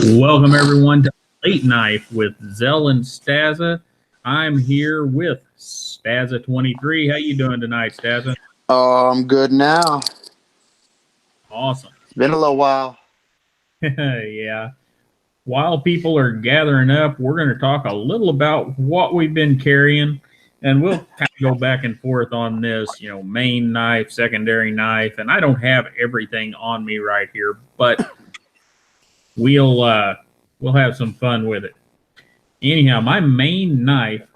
Welcome everyone to Late Knife with Zel and Stassa. I'm here with Stassa23. How you doing tonight, Stassa? Oh, I'm good now. Awesome. It's been a little while. Yeah. While people are gathering up, we're going to talk a little about what we've been carrying, and we'll kind of go back and forth on this, main knife, secondary knife, and I don't have everything on me right here, but we'll have some fun with it. Anyhow, my main knife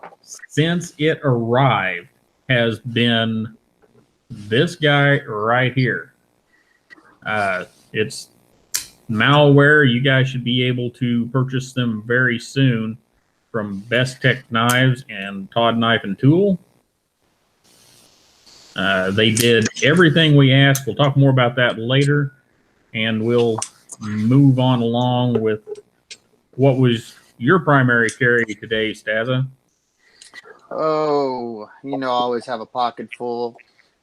since it arrived has been this guy right here. It's Malware. You guys should be able to purchase them very soon from Best Tech Knives and Todd Knife and Tool. They did everything we asked. We'll talk more about that later, and we'll move on along with what was your primary carry today, Stassa. Oh, I always have a pocket full.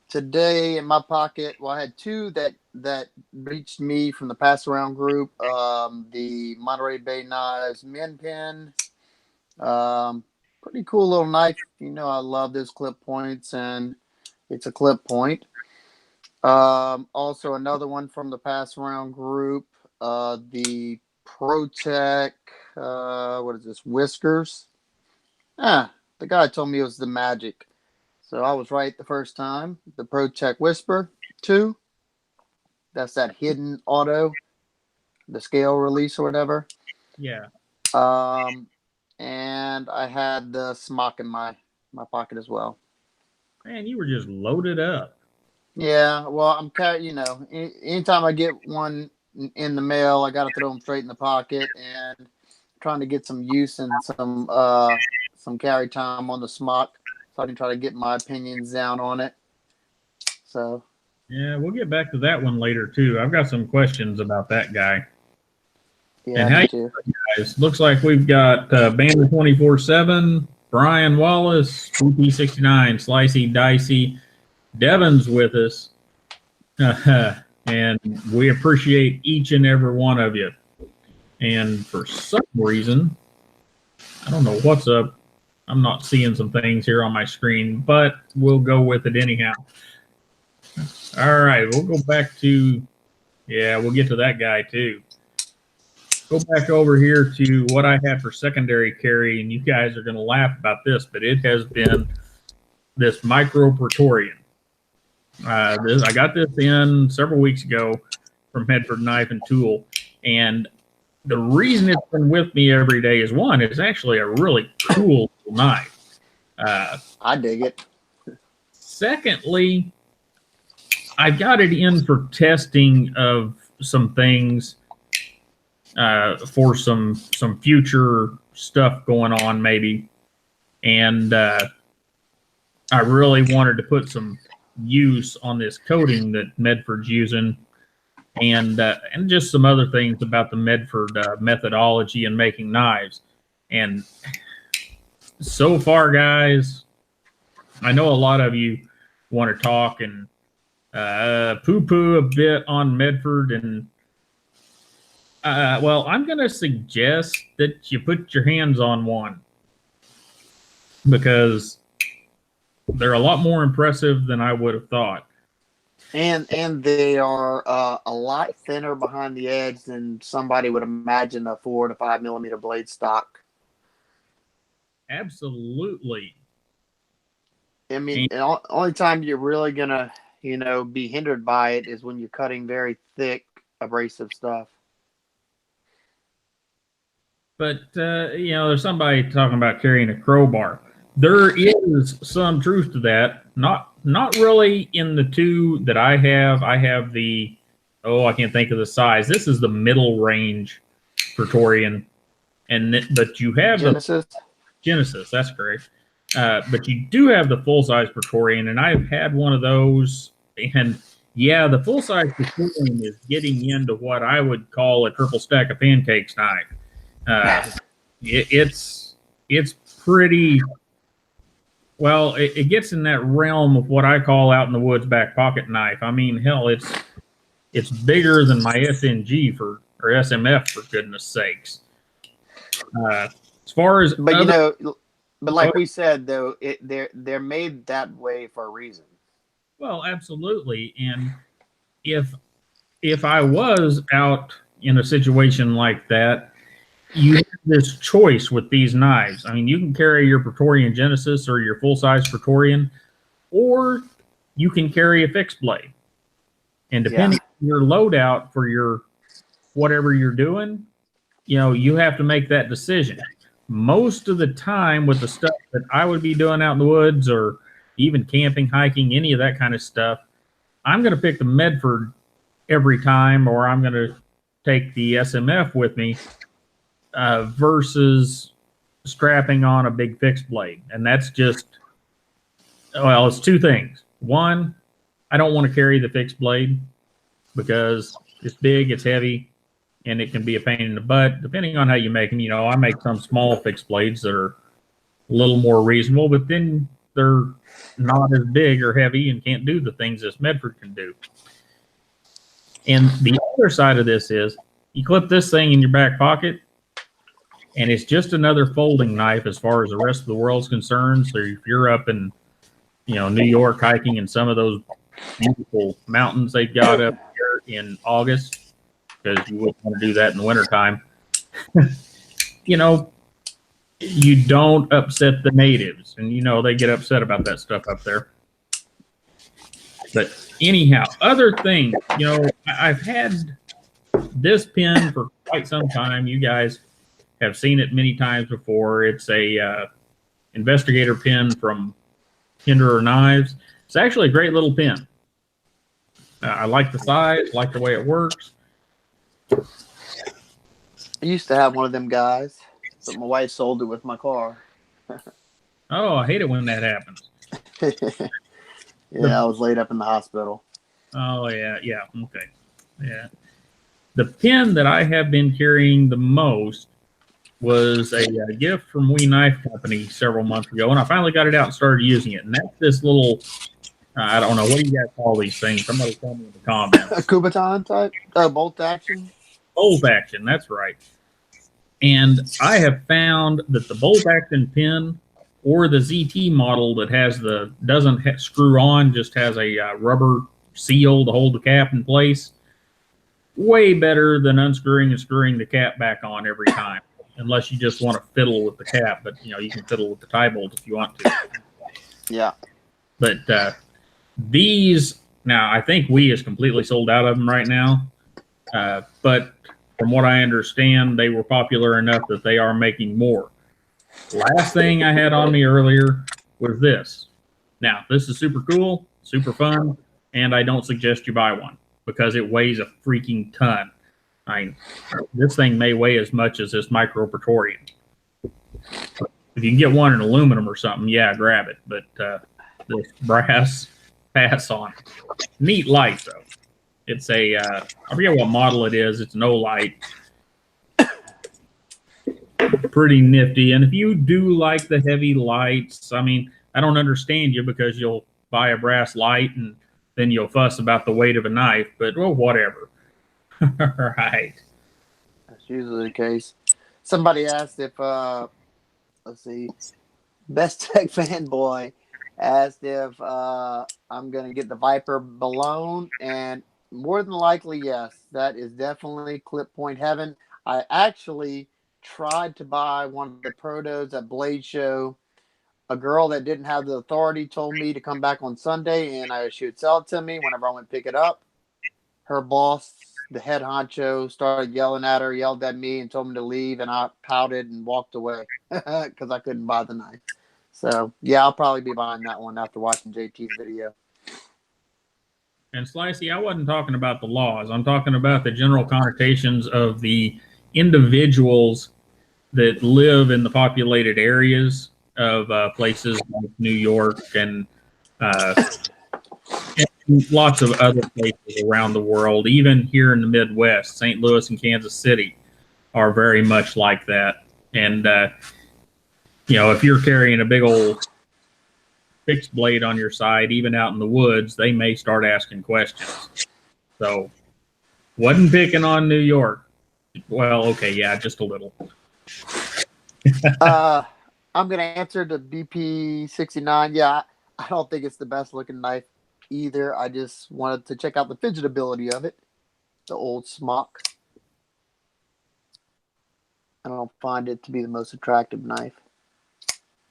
Today in my pocket, well, I had two that reached me from the pass around group. The Monterey Bay Knives Min Pin. Pretty cool little knife. I love those clip points, and it's a clip point. Also another one from the pass around group. The ProTech. What is this? Whiskers. The guy told me it was the Magic. So I was right the first time. The ProTech Whisper 2. That's that hidden auto, the scale release or whatever. Yeah. And I had the smock in my pocket as well. Man, you were just loaded up. Yeah, well, I'm carrying, anytime I get one in the mail, I got to throw them straight in the pocket, and trying to get some use and some carry time on the smock, so I can try to get my opinions down on it. So yeah, we'll get back to that one later too. I've got some questions about that guy. Yeah, and how you guys? Looks like we've got Bandit 24/7, Brian Wallace, PP69, Slicey Dicey, Devin's with us, and we appreciate each and every one of you. And for some reason, I don't know what's up. I'm not seeing some things here on my screen, but we'll go with it anyhow. All right, we'll go back to, we'll get to that guy too. Go back over here to what I had for secondary carry, and you guys are going to laugh about this, but it has been this Micro Praetorian. I got this in several weeks ago from Medford Knife and Tool, and the reason it's been with me every day is, one, it's actually a really cool knife. I dig it. Secondly, I got it in for testing of some things for some future stuff going on maybe, and I really wanted to put some use on this coating that Medford's using, and just some other things about the Medford methodology in making knives. And so far, guys, I know a lot of you want to talk and poo-poo a bit on Medford, and well, I'm going to suggest that you put your hands on one, because they're a lot more impressive than I would have thought. And they are a lot thinner behind the edge than somebody would imagine a 4 to 5 millimeter blade stock. Absolutely. I mean, the only time you're really gonna, be hindered by it is when you're cutting very thick abrasive stuff. But there's somebody talking about carrying a crowbar. There is some truth to that. Not really in the two that I have. I have the, I can't think of the size. This is the middle range Praetorian, but you have Genesis. Genesis. That's correct. But you do have the full size Praetorian, and I've had one of those. And yeah, the full size Praetorian is getting into what I would call a triple stack of pancakes knife. It's pretty. Well, it gets in that realm of what I call out in the woods back pocket knife. I mean, hell, it's bigger than my SNG for or SMF, for goodness sakes. As far as But other, but like we said though, they're made that way for a reason. well, absolutely. And if I was out in a situation like that, you have this choice with these knives. I mean, you can carry your Praetorian Genesis or your full-size Praetorian, or you can carry a fixed blade. And depending on your loadout for your whatever you're doing, you have to make that decision. Most of the time with the stuff that I would be doing out in the woods or even camping, hiking, any of that kind of stuff, I'm going to pick the Medford every time, or I'm going to take the SMF with me versus strapping on a big fixed blade. And that's just, well, it's two things. One, I don't want to carry the fixed blade because it's big, it's heavy, and it can be a pain in the butt, depending on how you make them. I make some small fixed blades that are a little more reasonable, but then they're not as big or heavy and can't do the things this Medford can do. And the other side of this is you clip this thing in your back pocket, and it's just another folding knife as far as the rest of the world's concerned. So if you're up in, New York hiking in some of those beautiful mountains they've got up here in August, because you wouldn't want to do that in the wintertime, you don't upset the natives. And, they get upset about that stuff up there. But anyhow, other things, I've had this pin for quite some time. You guys have seen it many times before. It's a investigator pin from Hinderer Knives. It's actually a great little pin. I like the size, like the way it works. I used to have one of them guys, but my wife sold it with my car. Oh, I hate it when that happens. Yeah, I was laid up in the hospital. Oh, yeah, okay. Yeah. The pin that I have been carrying the most was a gift from We Knife Company several months ago, and I finally got it out and started using it. And that's this little, I don't know, what do you guys call these things? Somebody tell me in the comments. A Kubaton type? Bolt action? Bolt action, that's right. And I have found that the bolt action pin or the ZT model that doesn't screw on, just has a rubber seal to hold the cap in place, way better than unscrewing and screwing the cap back on every time, unless you just want to fiddle with the cap. But you can fiddle with the tie bolt if you want to. Yeah. But these, now I think We is completely sold out of them right now. But from what I understand, they were popular enough that they are making more. Last thing I had on me earlier was this. Now, this is super cool, super fun, and I don't suggest you buy one because it weighs a freaking ton. This thing may weigh as much as this Micro Praetorian. If you can get one in aluminum or something, yeah, grab it. But this brass, pass on it. Neat light, though. It's a, I forget what model it is. It's an O-light. Pretty nifty. And if you do like the heavy lights, I don't understand you because you'll buy a brass light and then you'll fuss about the weight of a knife, but well, whatever. All right. That's usually the case. Somebody asked if, let's see, Best Tech Fanboy asked if I'm going to get the Viper blown, and more than likely, yes. That is definitely clip point heaven. I actually tried to buy one of the protos at Blade Show. A girl that didn't have the authority told me to come back on Sunday and she would sell it to me. Whenever I went to pick it up, her boss, the head honcho, started yelling at her, yelled at me, and told me to leave, and I pouted and walked away because I couldn't buy the knife. So, yeah, I'll probably be buying that one after watching JT's video. And Slicey, I wasn't talking about the laws. I'm talking about the general connotations of the individuals that live in the populated areas of places like New York and lots of other places around the world. Even here in the Midwest, St. Louis and Kansas City are very much like that. And, if you're carrying a big old fixed blade on your side, even out in the woods, they may start asking questions. So, wasn't picking on New York. Well, okay, yeah, just a little. I'm gonna answer the BP69. Yeah, I don't think it's the best looking knife either. I just wanted to check out the fidgetability of it. The old smock. I don't find it to be the most attractive knife.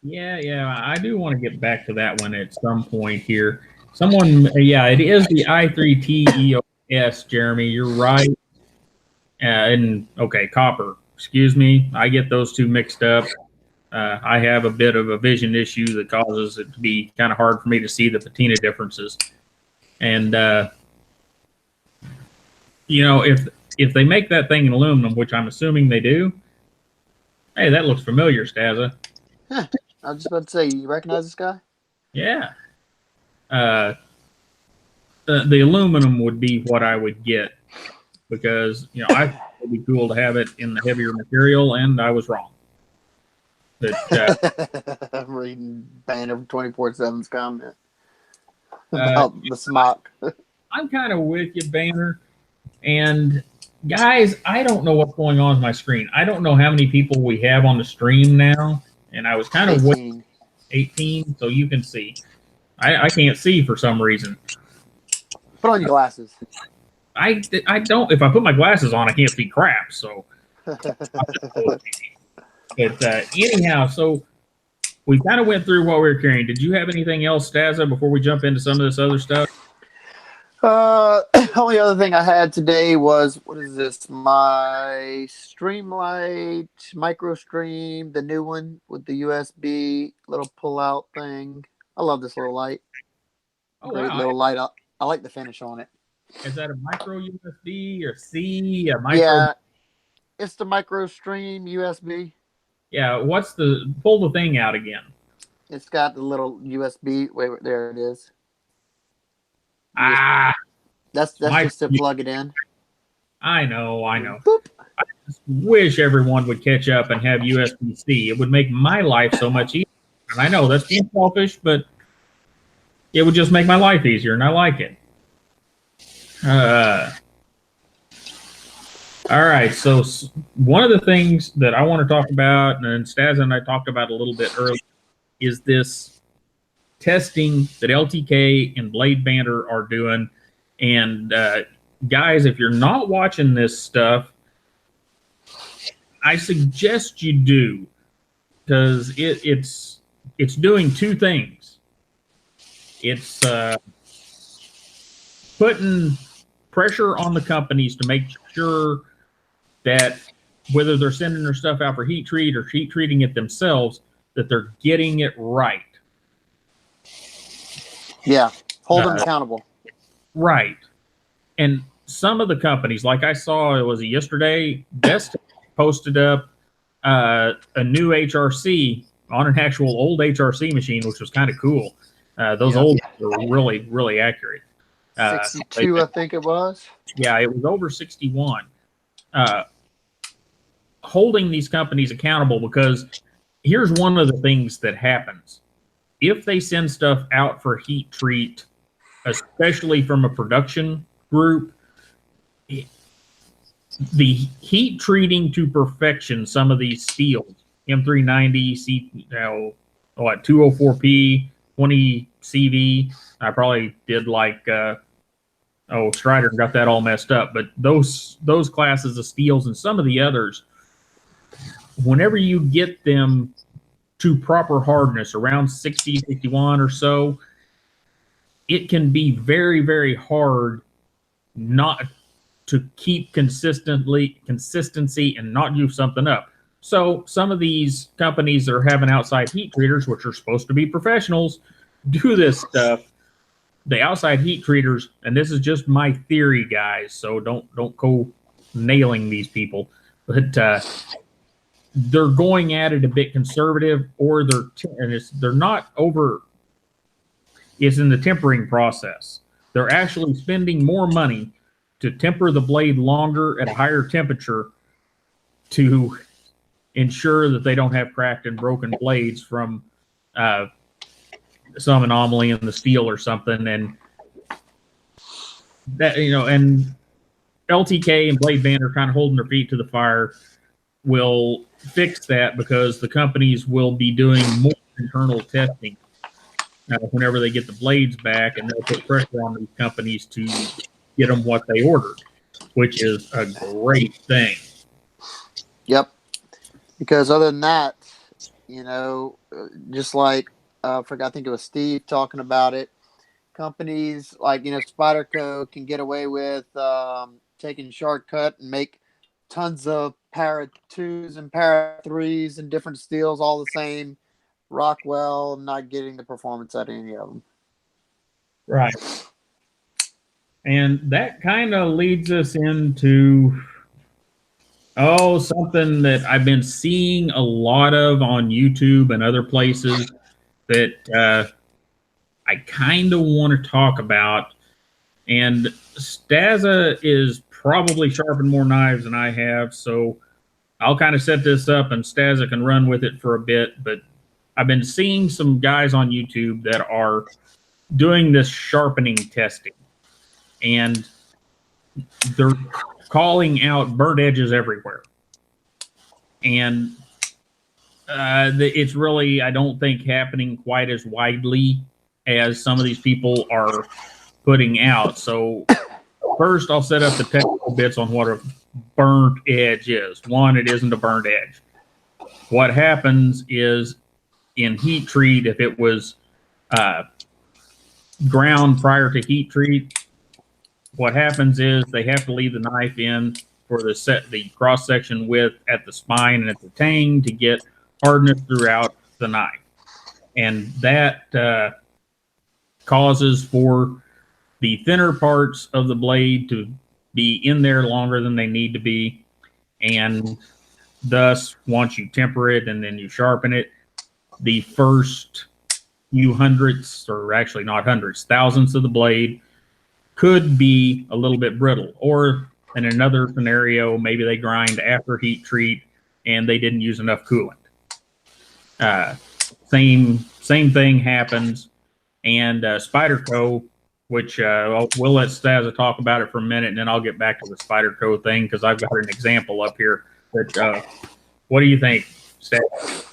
Yeah, I do want to get back to that one at some point here. Someone, yeah, it is the i3TEOS, Jeremy. You're right. And okay, copper. Excuse me, I get those two mixed up. I have a bit of a vision issue that causes it to be kind of hard for me to see the patina differences. And if they make that thing in aluminum, which I'm assuming they do, hey, that looks familiar, Stassa. Huh. I was just about to say, you recognize this guy? Yeah. Uh, the aluminum would be what I would get because I thought it'd be cool to have it in the heavier material, and I was wrong. But I'm reading Banner 24/7's comment about the smock. I'm kind of with you, Banner. And guys, I don't know what's going on with my screen. I don't know how many people we have on the stream now, and I was kind of 18, so you can see. I can't see for some reason. Put on your glasses. I don't. If I put my glasses on, I can't see crap. So, but anyhow, so we kind of went through what we were carrying. Did you have anything else, Stassa, before we jump into some of this other stuff? Only other thing I had today was, what is this? My Streamlight Micro Stream, the new one with the USB little pull-out thing. I love this little light. Oh, Great wow. little light. I like the finish on it. Is that a micro USB or C? A micro? Yeah, it's the Micro Stream USB. Yeah, pull the thing out again. It's got the little USB. Wait, there it is. That's just to plug it in. I know. Boop. I just wish everyone would catch up and have USB-C. It would make my life so much easier. And I know that's being selfish, but it would just make my life easier, and I like it. All right, so one of the things that I want to talk about, and Stassa and I talked about a little bit earlier, is this testing that LTK and Blade Banter are doing. And guys, if you're not watching this stuff, I suggest you do, because it's doing two things. It's putting pressure on the companies to make sure that whether they're sending their stuff out for heat treat or heat treating it themselves, that they're getting it right. Yeah, hold them accountable. Right. And some of the companies, like I saw, it was yesterday, Best posted up a new HRC on an actual old HRC machine, which was kind of cool. Those old were really, really accurate. 62, I think it was. Yeah, it was over 61. Holding these companies accountable, because here's one of the things that happens. If they send stuff out for heat treat, especially from a production group, the heat treating to perfection some of these steels, M390, 204P, 20 CV. I probably did like Strider got that all messed up, but those classes of steels and some of the others, whenever you get them to proper hardness around 60, 61 or so, it can be very, very hard not to keep consistency and not do something up. So some of these companies that are having outside heat treaters, which are supposed to be professionals, do this stuff. The outside heat treaters, and this is just my theory, guys, so don't go nailing these people, but they're going at it a bit conservative, or they're not over. It's in the tempering process. They're actually spending more money to temper the blade longer at a higher temperature to ensure that they don't have cracked and broken blades from some anomaly in the steel or something. And that, and LTK and Blade Band are kind of holding their feet to the fire. Will fix that because the companies will be doing more internal testing whenever they get the blades back, and they'll put pressure on these companies to get them what they ordered, which is a great thing. Yep. Because other than that, just like I think it was Steve talking about it, companies like Spyderco can get away with taking shortcut and make tons of para 2s and para 3s and different steels all the same. Rockwell not getting the performance out of any of them. Right. And that kind of leads us into something that I've been seeing a lot of on YouTube and other places that I kind of want to talk about. And Stassa is probably sharpened more knives than I have, so I'll kind of set this up and Stassa can run with it for a bit. But I've been seeing some guys on YouTube that are doing this sharpening testing, and they're calling out burnt edges everywhere. And it's really, I don't think, happening quite as widely as some of these people are putting out. So first, I'll set up the technical bits on what a burnt edge is. One, it isn't a burnt edge. What happens is in heat treat, if it was ground prior to heat treat, what happens is they have to leave the knife in for the cross section width at the spine and at the tang to get hardness throughout the knife, and that causes for the thinner parts of the blade to be in there longer than they need to be, and thus once you temper it and then you sharpen it, the first few hundredths, or actually not hundredths, thousandths of the blade could be a little bit brittle. Or in another scenario, maybe they grind after heat treat and they didn't use enough coolant. Same thing happens. And Spyderco, which we'll let Stassa talk about it for a minute, and then I'll get back to the Spyderco thing because I've got an example up here. But what do you think, Stassa?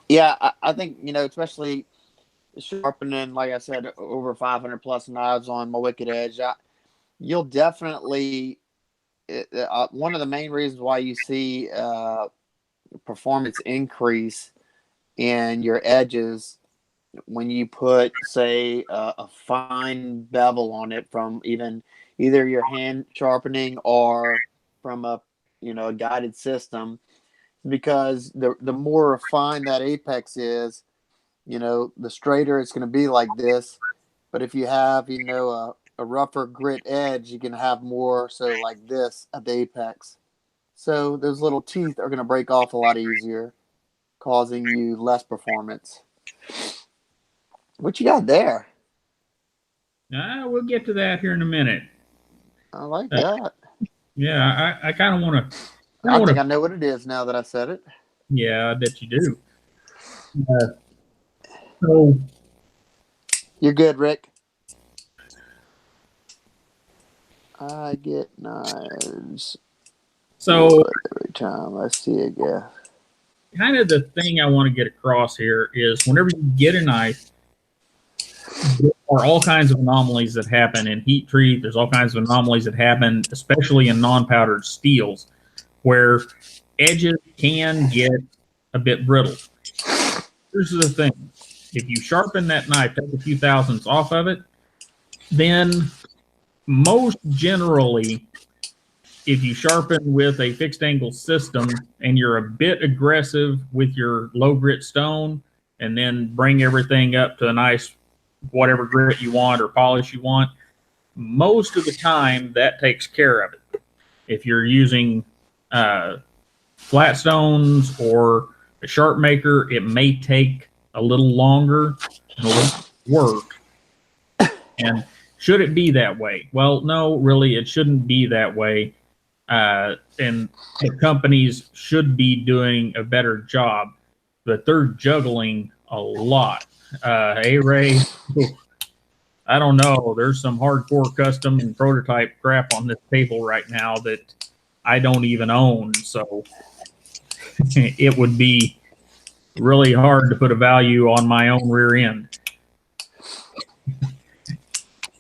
Yeah, I think, especially sharpening, like I said, over 500 plus knives on my Wicked Edge, you'll definitely, one of the main reasons why you see performance increase in your edges when you put, say, a fine bevel on it from either your hand sharpening or from a guided system, because the more refined that apex is, the straighter it's going to be like this. But if you have, a rougher grit edge, you can have more so like this at the apex. So those little teeth are going to break off a lot easier, causing you less performance. What you got there? We'll get to that here in a minute. I like that. Yeah, I kind of want to. I think I know what it is now that I said it. Yeah, I bet you do. So you're good, Rick. I get knives. So every time I see it, yeah. Kind of the thing I want to get across here is whenever you get a knife, there are all kinds of anomalies that happen in heat treat. There's all kinds of anomalies that happen, especially in non-powdered steels, where edges can get a bit brittle. Here's the thing. If you sharpen that knife, take a few thousandths off of it, then most generally, if you sharpen with a fixed angle system and you're a bit aggressive with your low grit stone and then bring everything up to a nice whatever grit you want or polish you want, most of the time that takes care of it. If you're using flat stones or a sharp maker, it may take a little longer and a little work. And should it be that way? Well, no, really, it shouldn't be that way. And the companies should be doing a better job, but they're juggling a lot. Hey, Ray. I don't know. There's some hardcore custom and prototype crap on this table right now that I don't even own. So it would be really hard to put a value on my own rear end.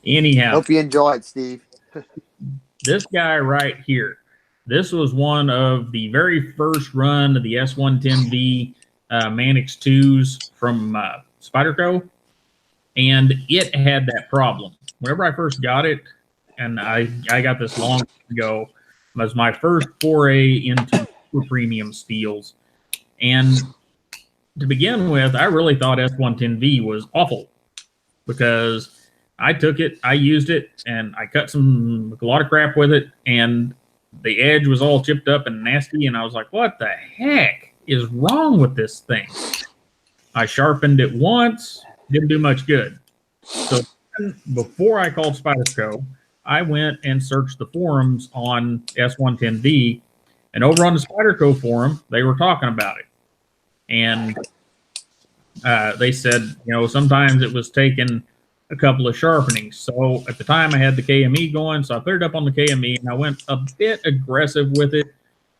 Anyhow, Hope you enjoy it, Steve. this guy right here, this was one of the very first run of the S110V Manix 2s from Spyderco, and it had that problem. Whenever I first got it, and I got this long ago, was my first foray into premium steels. And to begin with, I really thought S110V was awful because I took it, I used it, and I cut a lot of crap with it, and the edge was all chipped up and nasty, and I was like, what the heck is wrong with this thing? I sharpened it once, didn't do much good. So before I called Spyderco, I went and searched the forums on S110V, and over on the Spyderco forum, they were talking about it. And they said, you know, sometimes it was taking a couple of sharpenings. So at the time I had the KME going, so I put it up on the KME, and I went a bit aggressive with it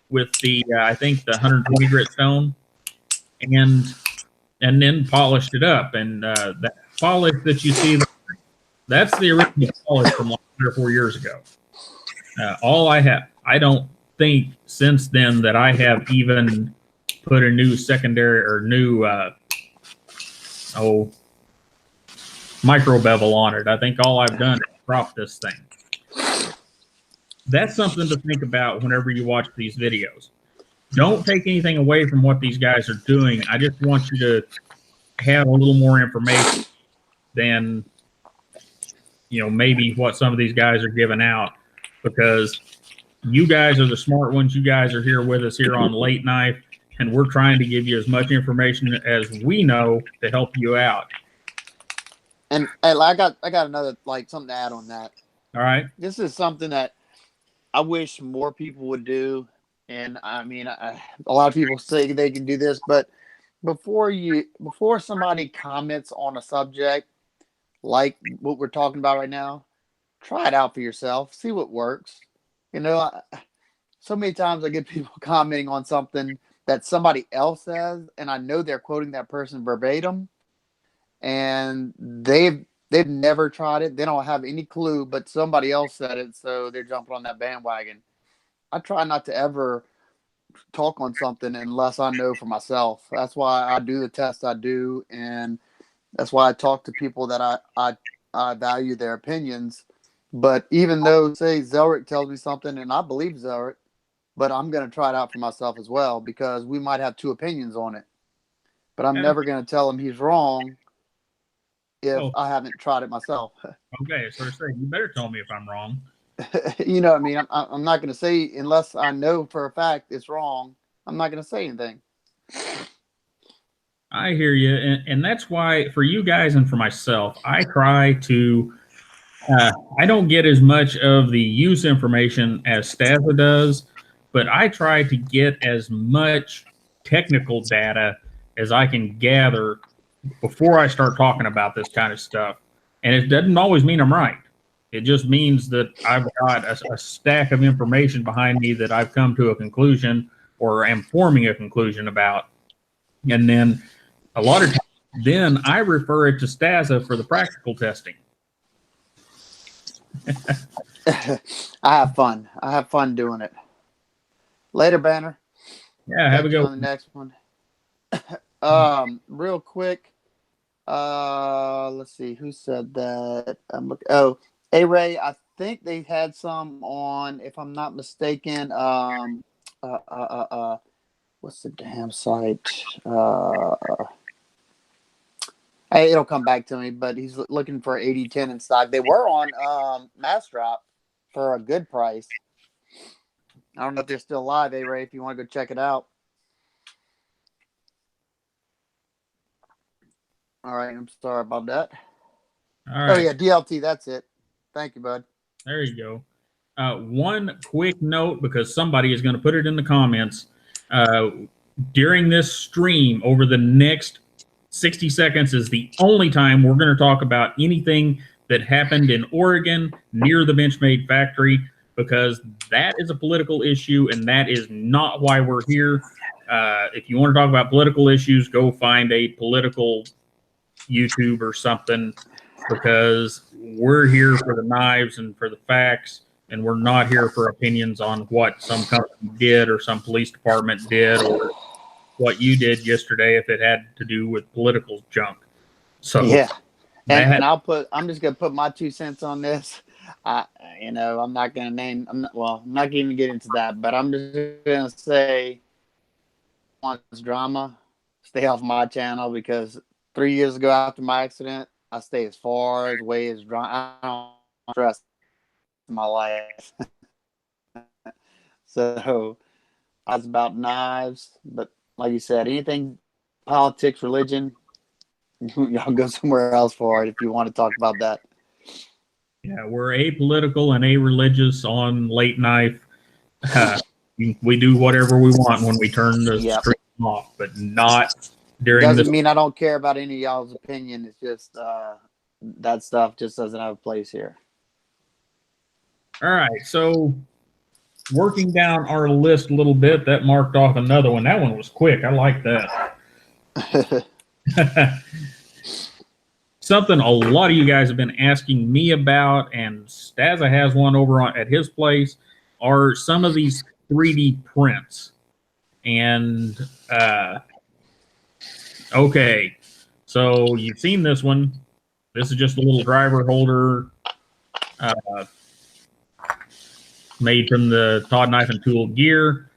with the, I think the 120 grit stone, and then polished it up. And that polish that you see, that's the original polish from like 3 or 4 years ago. All I have, I don't think since then that I have even put a new secondary or new, micro bevel on it. I think all I've done is prop this thing. That's something to think about whenever you watch these videos. Don't take anything away from what these guys are doing. I just want you to have a little more information than, you know, maybe what some of these guys are giving out, because you guys are the smart ones. You guys are here with us here on Late Knife, and we're trying to give you as much information as we know to help you out. And I got another, like, something to add on that. All right. This is something that I wish more people would do. And I mean, a lot of people say they can do this, but before somebody comments on a subject like what we're talking about right now, try it out for yourself. See what works. You know, so many times I get people commenting on something that somebody else says, and I know they're quoting that person verbatim, and they've never tried it. They don't have any clue, but somebody else said it, so they're jumping on that bandwagon. I try not to ever talk on something unless I know for myself. That's why I do the tests I do, and that's why I talk to people that I value their opinions. But even though, say, Zelrick tells me something, and I believe Zelrick, but I'm going to try it out for myself as well, because we might have two opinions on it. But I'm never going to tell him he's wrong if I haven't tried it myself. Okay, so you better tell me if I'm wrong. You know what I mean? I'm not going to say, unless I know for a fact it's wrong, I'm not going to say anything. I hear you. And that's why for you guys and for myself, I try to, I don't get as much of the use information as Stassa does, but I try to get as much technical data as I can gather before I start talking about this kind of stuff. And it doesn't always mean I'm right. It just means that I've got a stack of information behind me that I've come to a conclusion or am forming a conclusion about. And then a lot of times, then I refer it to Stassa for the practical testing. I have fun. I have fun doing it. Later, Banner. Yeah, have a good one. On the next one. Real quick. Let's see who said that. I'm looking. Oh, A-Ray. I think they had some on, if I'm not mistaken. What's the damn site? Hey, it'll come back to me. But he's looking for 8010 in stock. They were on Mass Drop for a good price. I don't know if they're still live, A-Ray, if you want to go check it out. All right, I'm sorry about that. All right. Oh, yeah, DLT, that's it. Thank you, bud. There you go. One quick note, because somebody is going to put it in the comments. During this stream, over the next 60 seconds is the only time we're going to talk about anything that happened in Oregon near the Benchmade factory, because that is a political issue, and that is not why we're here. If you want to talk about political issues, go find a political YouTube or something, because we're here for the knives and for the facts, and we're not here for opinions on what some company did or some police department did or what you did yesterday if it had to do with political junk. So yeah, and I'm just gonna put my 2 cents on this. I'm not gonna name. I'm not gonna get into that, but I'm just gonna say, wants drama, stay off my channel, because 3 years ago after my accident, I stay as far away as drama. I don't trust my life. So I was about knives, but like you said, anything politics, religion, y'all go somewhere else for it if you want to talk about that. Yeah, we're apolitical and a-religious on Late Knife. We do whatever we want when we turn the stream off, but not during Doesn't mean I don't care about any of y'all's opinion. It's just that stuff just doesn't have a place here. All right, so working down our list a little bit, that marked off another one. That one was quick. I like that. Something a lot of you guys have been asking me about, and Stassa has one over at his place, are some of these 3D prints. And okay, so you've seen this one. This is just a little driver holder made from the Todd Knife and Tool gear.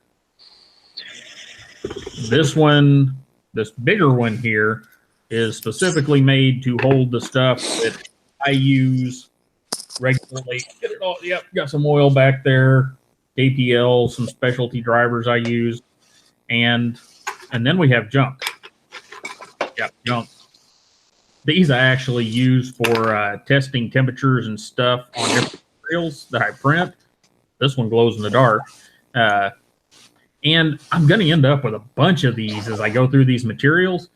This one, this bigger one here, is specifically made to hold the stuff that I use regularly. Get it all. Yep, got some oil back there, APL, some specialty drivers I use, and then we have junk. Yep, junk. These I actually use for testing temperatures and stuff on different materials that I print. This one glows in the dark. And I'm going to end up with a bunch of these as I go through these materials.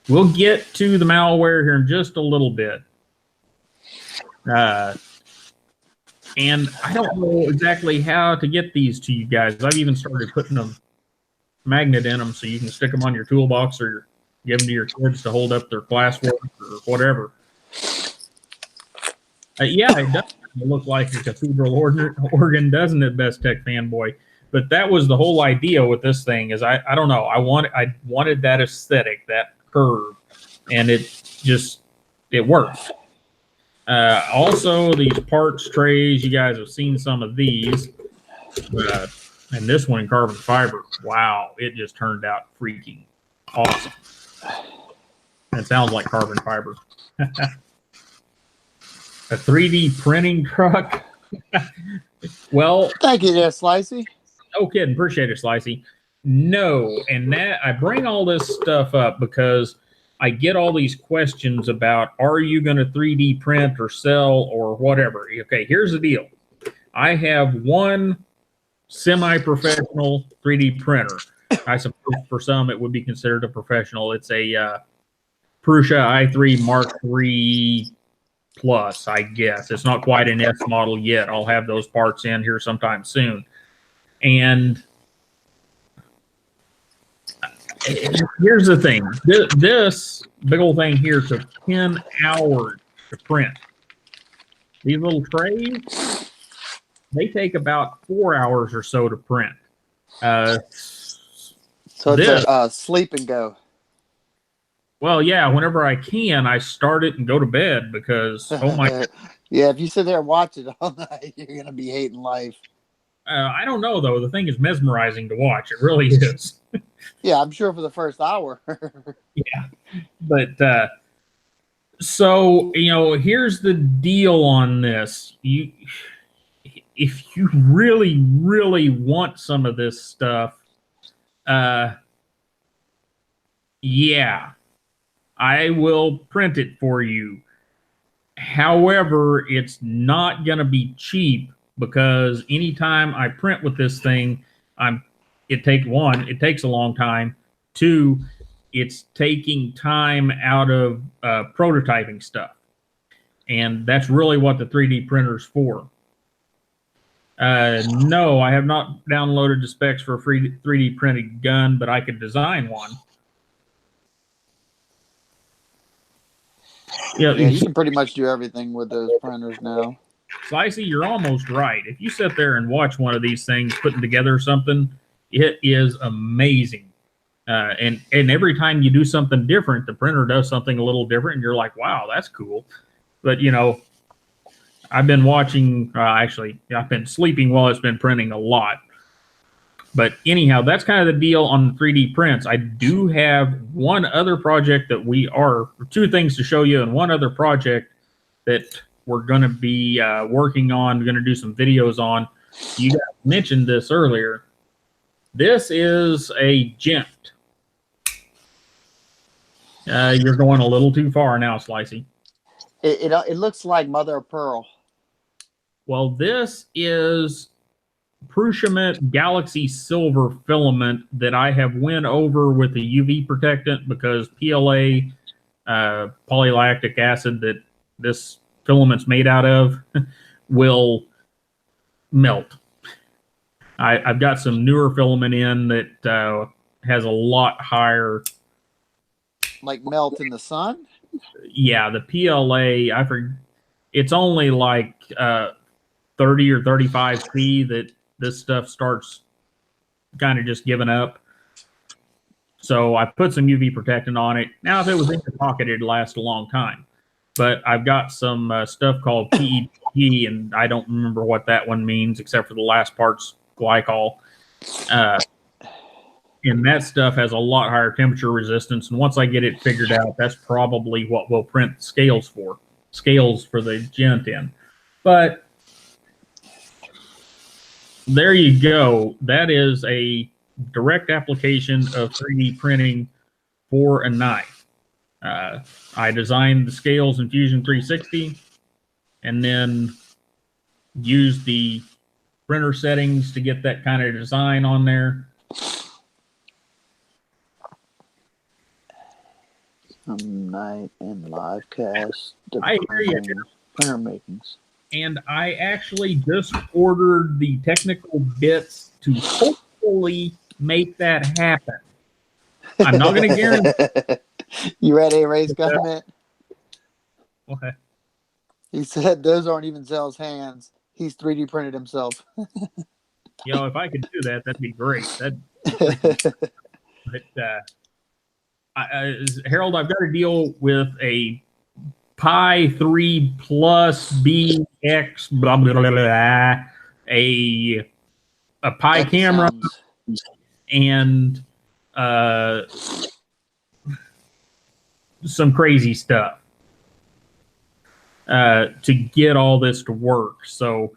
We'll get to the malware here in just a little bit. And I don't know exactly how to get these to you guys. I've even started putting a magnet in them so you can stick them on your toolbox or give them to your kids to hold up their classwork or whatever. Yeah, it does look like a cathedral organ, doesn't it, Best Tech Fanboy? But that was the whole idea with this thing. Is I don't know. I wanted that aesthetic, that curve, and it works. Also, these parts trays, you guys have seen some of these, and this one in carbon fiber. Wow, it just turned out freaking awesome. It sounds like carbon fiber. A 3D printing truck. Well, thank you there, Slicey. No kidding. Appreciate it, Slicey. No, and that I bring all this stuff up because I get all these questions about, are you going to 3D print or sell or whatever? Okay, here's the deal. I have one semi-professional 3D printer. I suppose for some it would be considered a professional. It's a Prusa i3 Mark III Plus, I guess. It's not quite an S model yet. I'll have those parts in here sometime soon. And here's the thing. This big old thing here took 10 hours to print. These little trays, they take about 4 hours or so to print. So it's a sleep and go. Well, yeah, whenever I can, I start it and go to bed because, oh my. Yeah, if you sit there and watch it all night, you're going to be hating life. I don't know, though. The thing is mesmerizing to watch. It really is. Yeah, I'm sure for the first hour. Yeah. But, so, here's the deal on this. If you really, really want some of this stuff, yeah, I will print it for you. However, it's not going to be cheap because anytime I print with this thing, it takes a long time. Two, it's taking time out of prototyping stuff. And that's really what the 3D printer's for. No, I have not downloaded the specs for a 3D printed gun, but I could design one. Yeah, you can pretty much do everything with those printers now. Slicey, you're almost right. If you sit there and watch one of these things putting together something, it is amazing. And every time you do something different, the printer does something a little different, and you're like, wow, that's cool. But, you know, I've been watching, actually, I've been sleeping while it's been printing a lot. But anyhow, that's kind of the deal on 3D prints. I do have one other project that two things to show you, and one other project that we're going to be working on, we're going to do some videos on. You guys mentioned this earlier. This is a gent. You're going a little too far now, Slicey. It looks like mother of pearl. Well, this is Prussiamint Galaxy Silver filament that I have went over with the UV protectant because PLA, polylactic acid that this filament's made out of, will melt. I've got some newer filament in that has a lot higher. Like melt in the sun? Yeah, the PLA, it's only like 30 or 35 C that this stuff starts kind of just giving up. So I put some UV protectant on it. Now, if it was in your pocket, it'd last a long time. But I've got some stuff called PEG, and I don't remember what that one means, except for the last part's glycol. And that stuff has a lot higher temperature resistance. And once I get it figured out, that's probably what we'll print scales for the gent in. But there you go. That is a direct application of 3D printing for a knife. I designed the scales in Fusion 360 and then used the printer settings to get that kind of design on there. Night and live cast. I hear you. Printer makings. And I actually just ordered the technical bits to hopefully make that happen. I'm not going to guarantee. You read A-Ray's comment? What? He said those aren't even Zel's hands. He's 3D printed himself. You know, if I could do that, that'd be great. Harold, I've got to deal with a Pi 3 Plus BX, blah, blah, blah, blah, a Pi camera, and some crazy stuff to get all this to work. So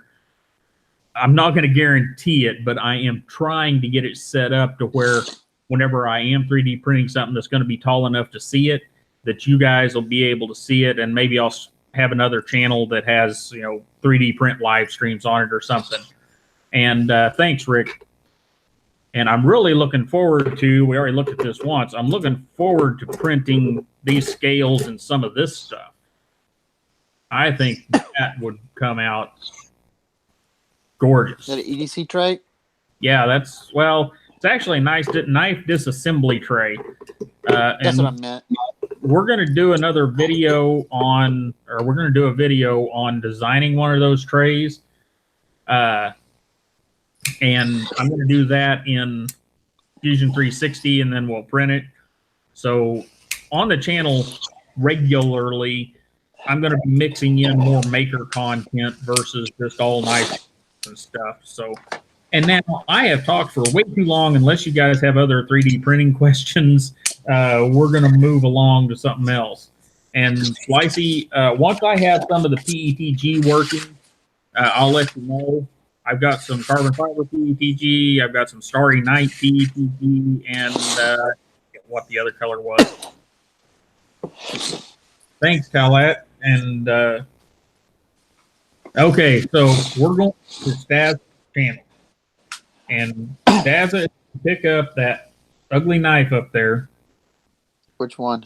I'm not going to guarantee it, but I am trying to get it set up to where whenever I am 3D printing something that's going to be tall enough to see it, that you guys will be able to see it, and maybe I'll have another channel that has, 3D print live streams on it or something. And thanks, Rick. And I'm really looking forward to, we already looked at this once, I'm looking forward to printing these scales and some of this stuff. I think that would come out gorgeous. Is that an EDC tray? Yeah, it's actually a nice knife disassembly tray. That's what I meant. We're going to do another video on, or we're going to do a video on designing one of those trays. And I'm going to do that in Fusion 360, and then we'll print it. So on the channel regularly, I'm going to be mixing in more maker content versus just all knives and stuff. So, and now I have talked for way too long. Unless you guys have other 3D printing questions, we're going to move along to something else. And Slicey, once I have some of the PETG working, I'll let you know. I've got some carbon fiber PETG. I've got some Starry Night PETG, and what the other color was. Thanks, Talat. And okay, so we're going to Staz's channel, and Stazza, pick up that ugly knife up there, Which one?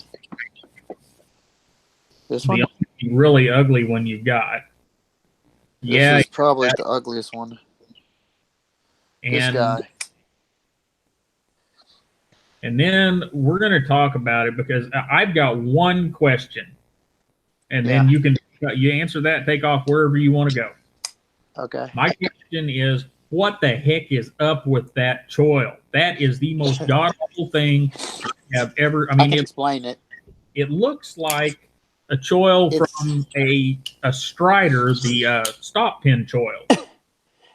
This one? The only really ugly one you got. This is probably the ugliest one. This and guy. and then we're going to talk about it because I've got one question, and then you answer that, take off wherever you want to go. Okay. My question is, what the heck is up with that choil? That is the most god awful thing I've ever. I mean, I can explain it. It looks like a choil from a Strider, the stop pin choil.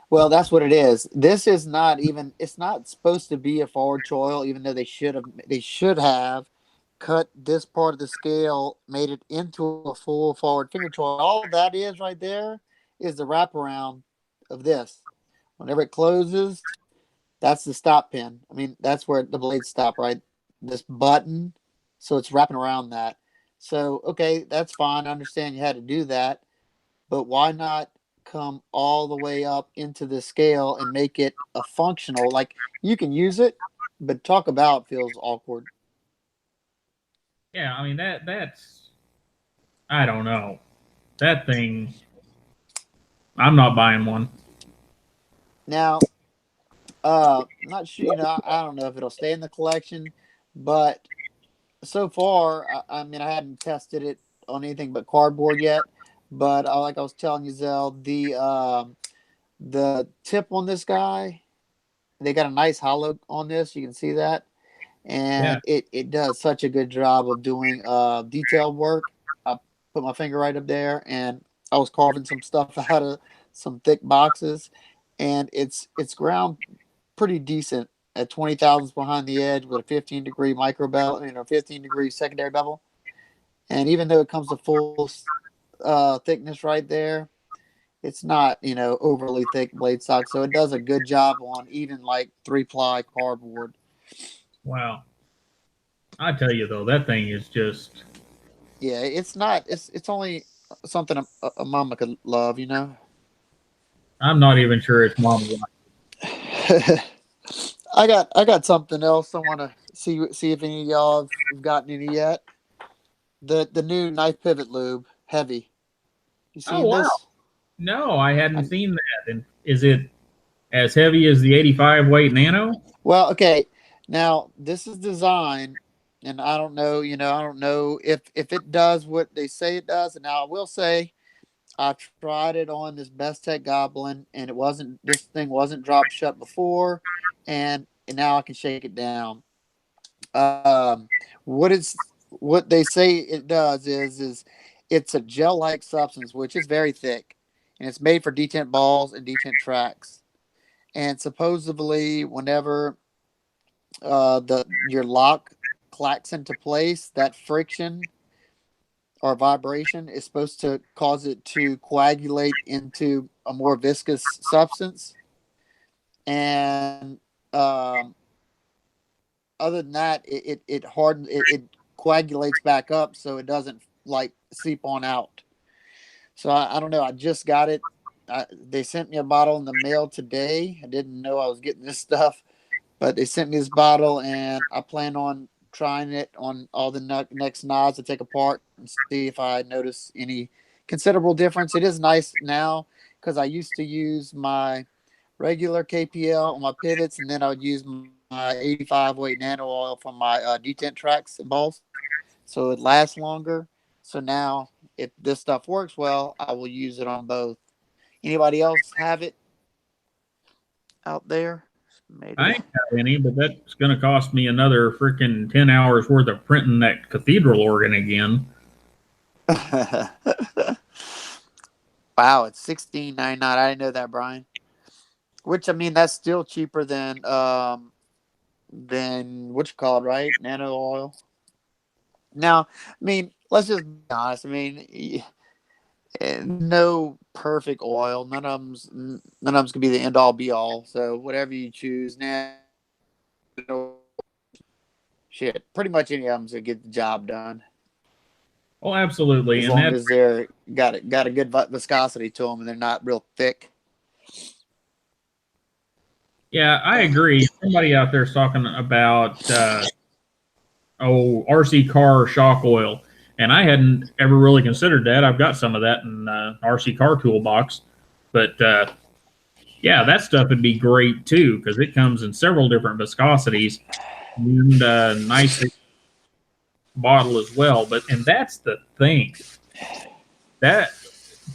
Well, that's what it is. This is not even. It's not supposed to be a forward choil, even though they should have. They should have cut this part of the scale, made it into a full forward finger choil. All that is right there is the wraparound of this. Whenever it closes, that's the stop pin. I mean, that's where the blades stop, right? This button. So it's wrapping around that. So, okay, that's fine. I understand you had to do that. But why not come all the way up into the scale and make it a functional? Like, you can use it, but talk about feels awkward. Yeah, I mean, that's, I don't know. That thing, I'm not buying one. Now, not sure, I don't know if it'll stay in the collection, but so far, I mean, I hadn't tested it on anything but cardboard yet. But like I was telling you, Zel, the tip on this guy, they got a nice hollow on this. You can see that, and it does such a good job of doing detailed work. I put my finger right up there, and I was carving some stuff out of some thick boxes, and it's ground pretty decent at 20 thousandths behind the edge with a 15-degree micro bevel, 15-degree secondary bevel. And even though it comes to full thickness right there, it's not, overly thick blade stock. So it does a good job on even like 3-ply cardboard. Wow. I tell you though, that thing is just. Yeah, it's not. It's only something a mama could love, I'm not even sure it's mom. I got something else I want to see if any of y'all have gotten any yet. The new knife pivot lube, heavy. You seen wow. this? No, I hadn't seen that. And is it as heavy as the 85 weight Nano? Well, okay. Now this is designed, and I don't know. I don't know if it does what they say it does. And now I will say, I tried it on this Best Tech Goblin, and it wasn't. This thing wasn't dropped shut before, and now I can shake it down. Um, what they say it does is it's a gel-like substance, which is very thick, and it's made for detent balls and detent tracks. And supposedly, whenever your lock clacks into place, that friction or vibration is supposed to cause it to coagulate into a more viscous substance. And other than that, it hardens, it coagulates back up so it doesn't like seep on out. So I don't know. I just got it. They sent me a bottle in the mail today. I didn't know I was getting this stuff, but they sent me this bottle, and I plan on trying it on all the next knobs to take apart and see if I notice any considerable difference. It is nice now because I used to use my regular KPL on my pivots, and then I would use my 85 weight nano oil for my detent tracks and balls, so it lasts longer. So now, if this stuff works well, I will use it on both. Anybody else have it out there? Maybe. I ain't got any, but that's going to cost me another freaking 10 hours worth of printing that cathedral organ again. Wow, it's $16.99. I didn't know that, Brian. Which, I mean, that's still cheaper than what you call it, right? Nano oil. Now, I mean, let's just be honest. I mean, no perfect oil. None of them's gonna be the end all be all. So whatever you choose, now, shit, pretty much any of them's gonna get the job done. Oh, absolutely. As long as they're got a good viscosity to them and they're not real thick. Yeah, I agree. Somebody out there's talking about RC car shock oil. And I hadn't ever really considered that. I've got some of that in RC car toolbox. But yeah, that stuff would be great too, because it comes in several different viscosities and nice bottle as well. And that's the thing. That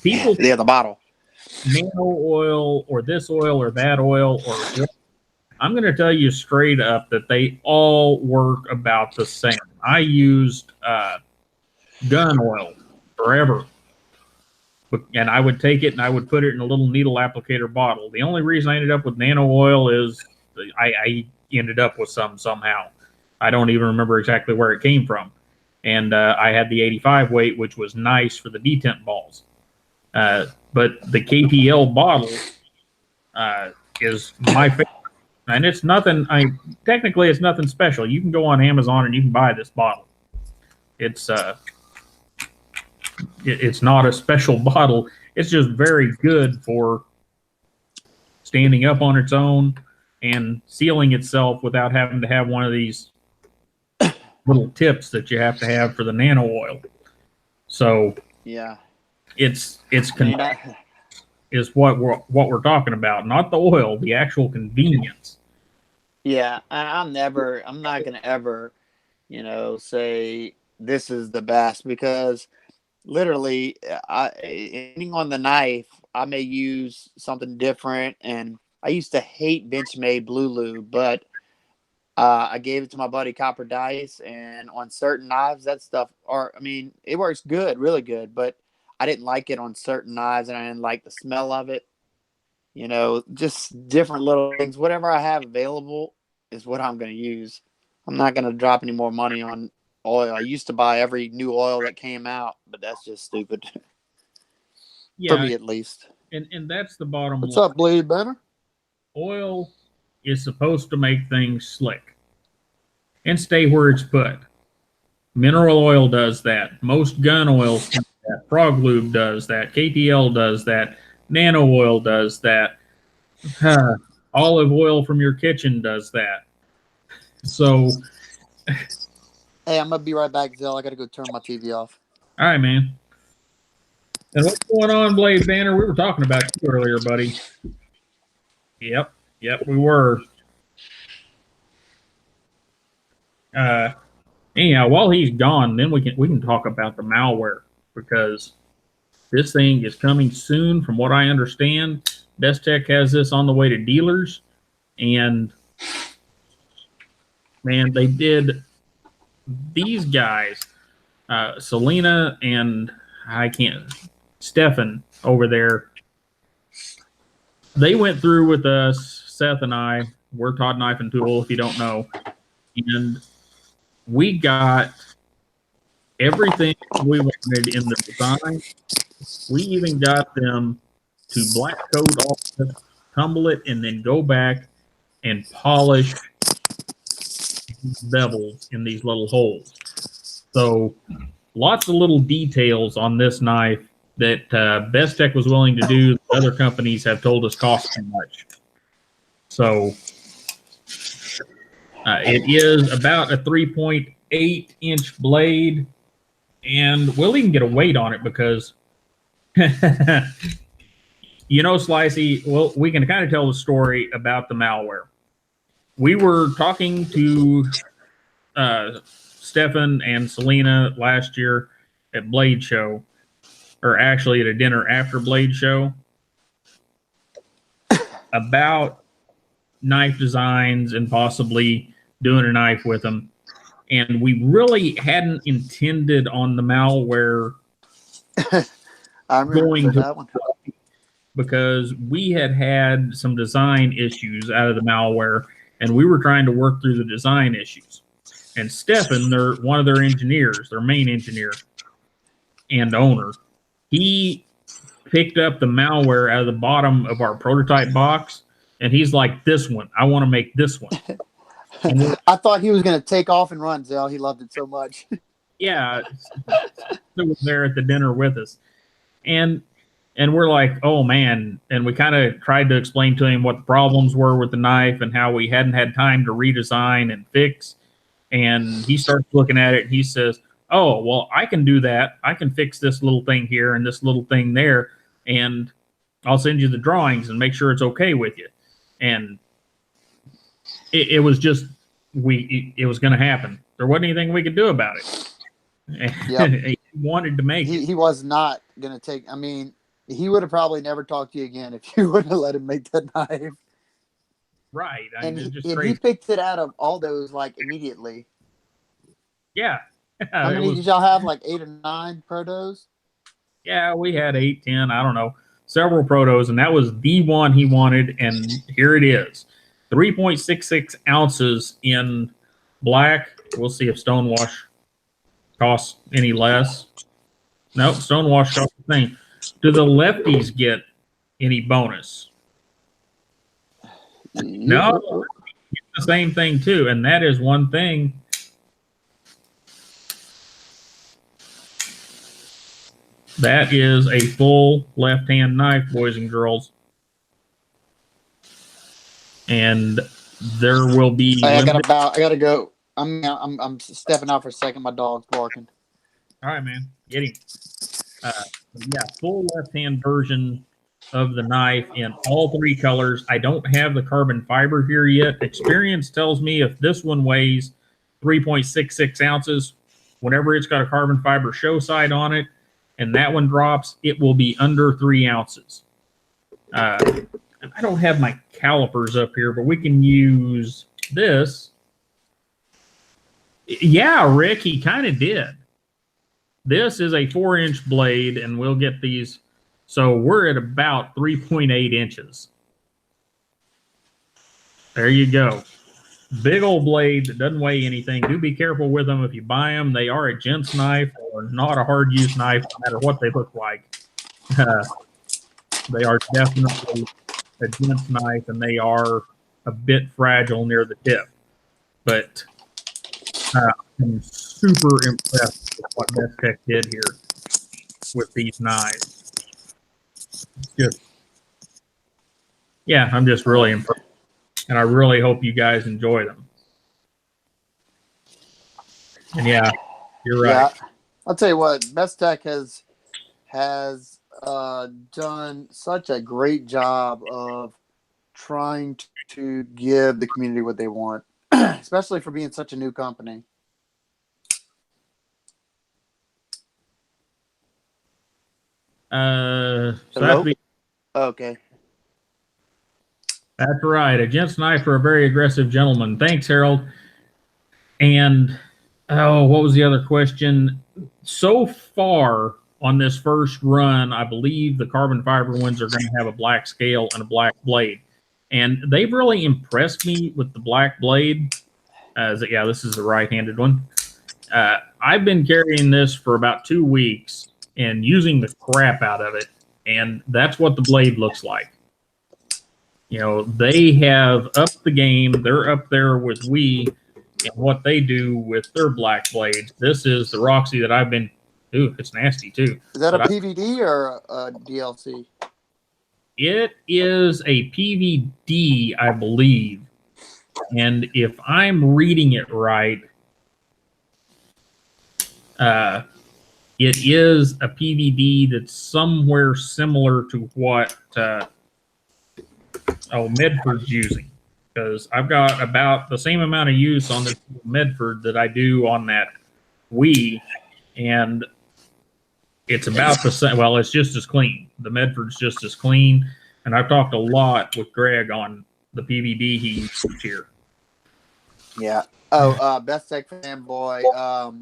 people Yeah, the bottle. nano oil or this oil or that oil or I'm going to tell you straight up that they all work about the same. I used gun oil forever, and I would take it and I would put it in a little needle applicator bottle. The only reason I ended up with nano oil is I ended up with some somehow. I don't even remember exactly where it came from. And I had the 85 weight, which was nice for the detent balls. But the KPL bottle is my favorite. And it's nothing, technically it's nothing special. You can go on Amazon and you can buy this bottle. It's not a special bottle. It's just very good for standing up on its own and sealing itself without having to have one of these little tips that you have to have for the nano oil. So yeah, it's is what we're talking about, not the oil, the actual convenience. Yeah, I'm not gonna ever, say this is the best, because literally, ending on the knife, I may use something different. And I used to hate Benchmade Blue Lube, but I gave it to my buddy Copper Dice, and on certain knives, that stuff, it works good, really good, but I didn't like it on certain knives, and I didn't like the smell of it. Just different little things. Whatever I have available is what I'm going to use. I'm not going to drop any more money on oil. I used to buy every new oil that came out, but that's just stupid. Yeah, for me at least. And that's the bottom What's line. up, Blade Banner? Oil is supposed to make things slick and stay where it's put. Mineral oil does that. Most gun oils do that. Frog Lube does that. KTL does that. Nano oil does that. Olive oil from your kitchen does that. So, hey, I'm gonna be right back, Zel. I gotta go turn my TV off. All right, man. And what's going on, Blade Banner? We were talking about you earlier, buddy. Yep, we were. Anyhow, while he's gone, then we can talk about the malware, because this thing is coming soon. From what I understand, Best Tech has this on the way to dealers, and man, they did. These guys, Selena and Stefan over there, they went through with us, Seth and I. We're Todd Knife and Tool, if you don't know, and we got everything we wanted in the design. We even got them to black coat all this, tumble it, and then go back and polish bevels in these little holes. So lots of little details on this knife that Best Tech was willing to do. Other companies have told us cost too much. So it is about a 3.8-inch blade, and we'll even get a weight on it because, Slicey, well, we can kind of tell the story about the malware. We were talking to Stefan and Selena last year at Blade Show, or actually at a dinner after Blade Show, about knife designs and possibly doing a knife with them. And we really hadn't intended on the malware going to that one, because we had some design issues out of the malware, and we were trying to work through the design issues. And Stefan, one of their engineers, their main engineer and owner, he picked up the malware out of the bottom of our prototype box, and he's like, "This one, I want to make this one." I thought he was going to take off and run, Zell. He loved it so much. Yeah, he was there at the dinner with us, and we're like, "Oh man!" And we kind of tried to explain to him what the problems were with the knife and how we hadn't had time to redesign and fix. And he starts looking at it and he says, oh, well, I can do that. I can fix this little thing here and this little thing there. And I'll send you the drawings and make sure it's okay with you. And it was just, it was going to happen. There wasn't anything we could do about it. Yep. He wanted to make it. He was not going to take, I mean, he would have probably never talked to you again if you wouldn't have let him make that knife. Right. And he picked it out of all those like immediately. Yeah. How many did y'all have? Like 8 or 9 protos? Yeah, we had 8, 10, I don't know, several protos, and that was the one he wanted, and here it is. 3.66 ounces in black. We'll see if Stonewash costs any less. Nope, Stonewash costs the same. Do the lefties get any bonus? No, it's the same thing too, and that is one thing. That is a full left-hand knife, boys and girls, and there will be. I gotta go. I'm stepping out for a second. My dog's barking. All right, man, get him. Yeah, full left-hand version of the knife in all 3 colors. I don't have the carbon fiber here yet. Experience tells me if this one weighs 3.66 ounces, whenever it's got a carbon fiber show side on it, and that one drops, it will be under 3 ounces. I don't have my calipers up here, but we can use this. Yeah, Rick, he kind of did. This is a 4-inch blade, and we'll get these. So we're at about 3.8 inches. There you go. Big old blade that doesn't weigh anything. Do be careful with them if you buy them. They are a gent's knife or not a hard use knife, no matter what they look like. They are definitely a gent's knife, and they are a bit fragile near the tip. But I'm super impressed with what Best Tech did here with these knives. Just, yeah, I'm just really impressed. And I really hope you guys enjoy them. And yeah, you're right. Yeah, I'll tell you what, Best Tech has done such a great job of trying to give the community what they want, especially for being such a new company. So Hello? Okay. That's right. A gent's knife for a very aggressive gentleman. Thanks, Harold. And, what was the other question? So far on this first run, I believe the carbon fiber ones are going to have a black scale and a black blade. And they've really impressed me with the black blade. Yeah, this is the right-handed one. I've been carrying this for about 2 weeks and using the crap out of it. And that's what the blade looks like. You know, they have upped the game. They're up there with we and what they do with their black blades. This is the Roxy that I've been. Ooh, it's nasty too. Is that a PVD or a DLC? It is a PVD, I believe. And if I'm reading it right, it is a PVD that's somewhere similar to what Medford's using, because I've got about the same amount of use on this Medford that I do on that Wii, and it's about the same. Well, it's just as clean. The Medford's just as clean, and I've talked a lot with Greg on the PVD he used here. Yeah. Best Tech fanboy.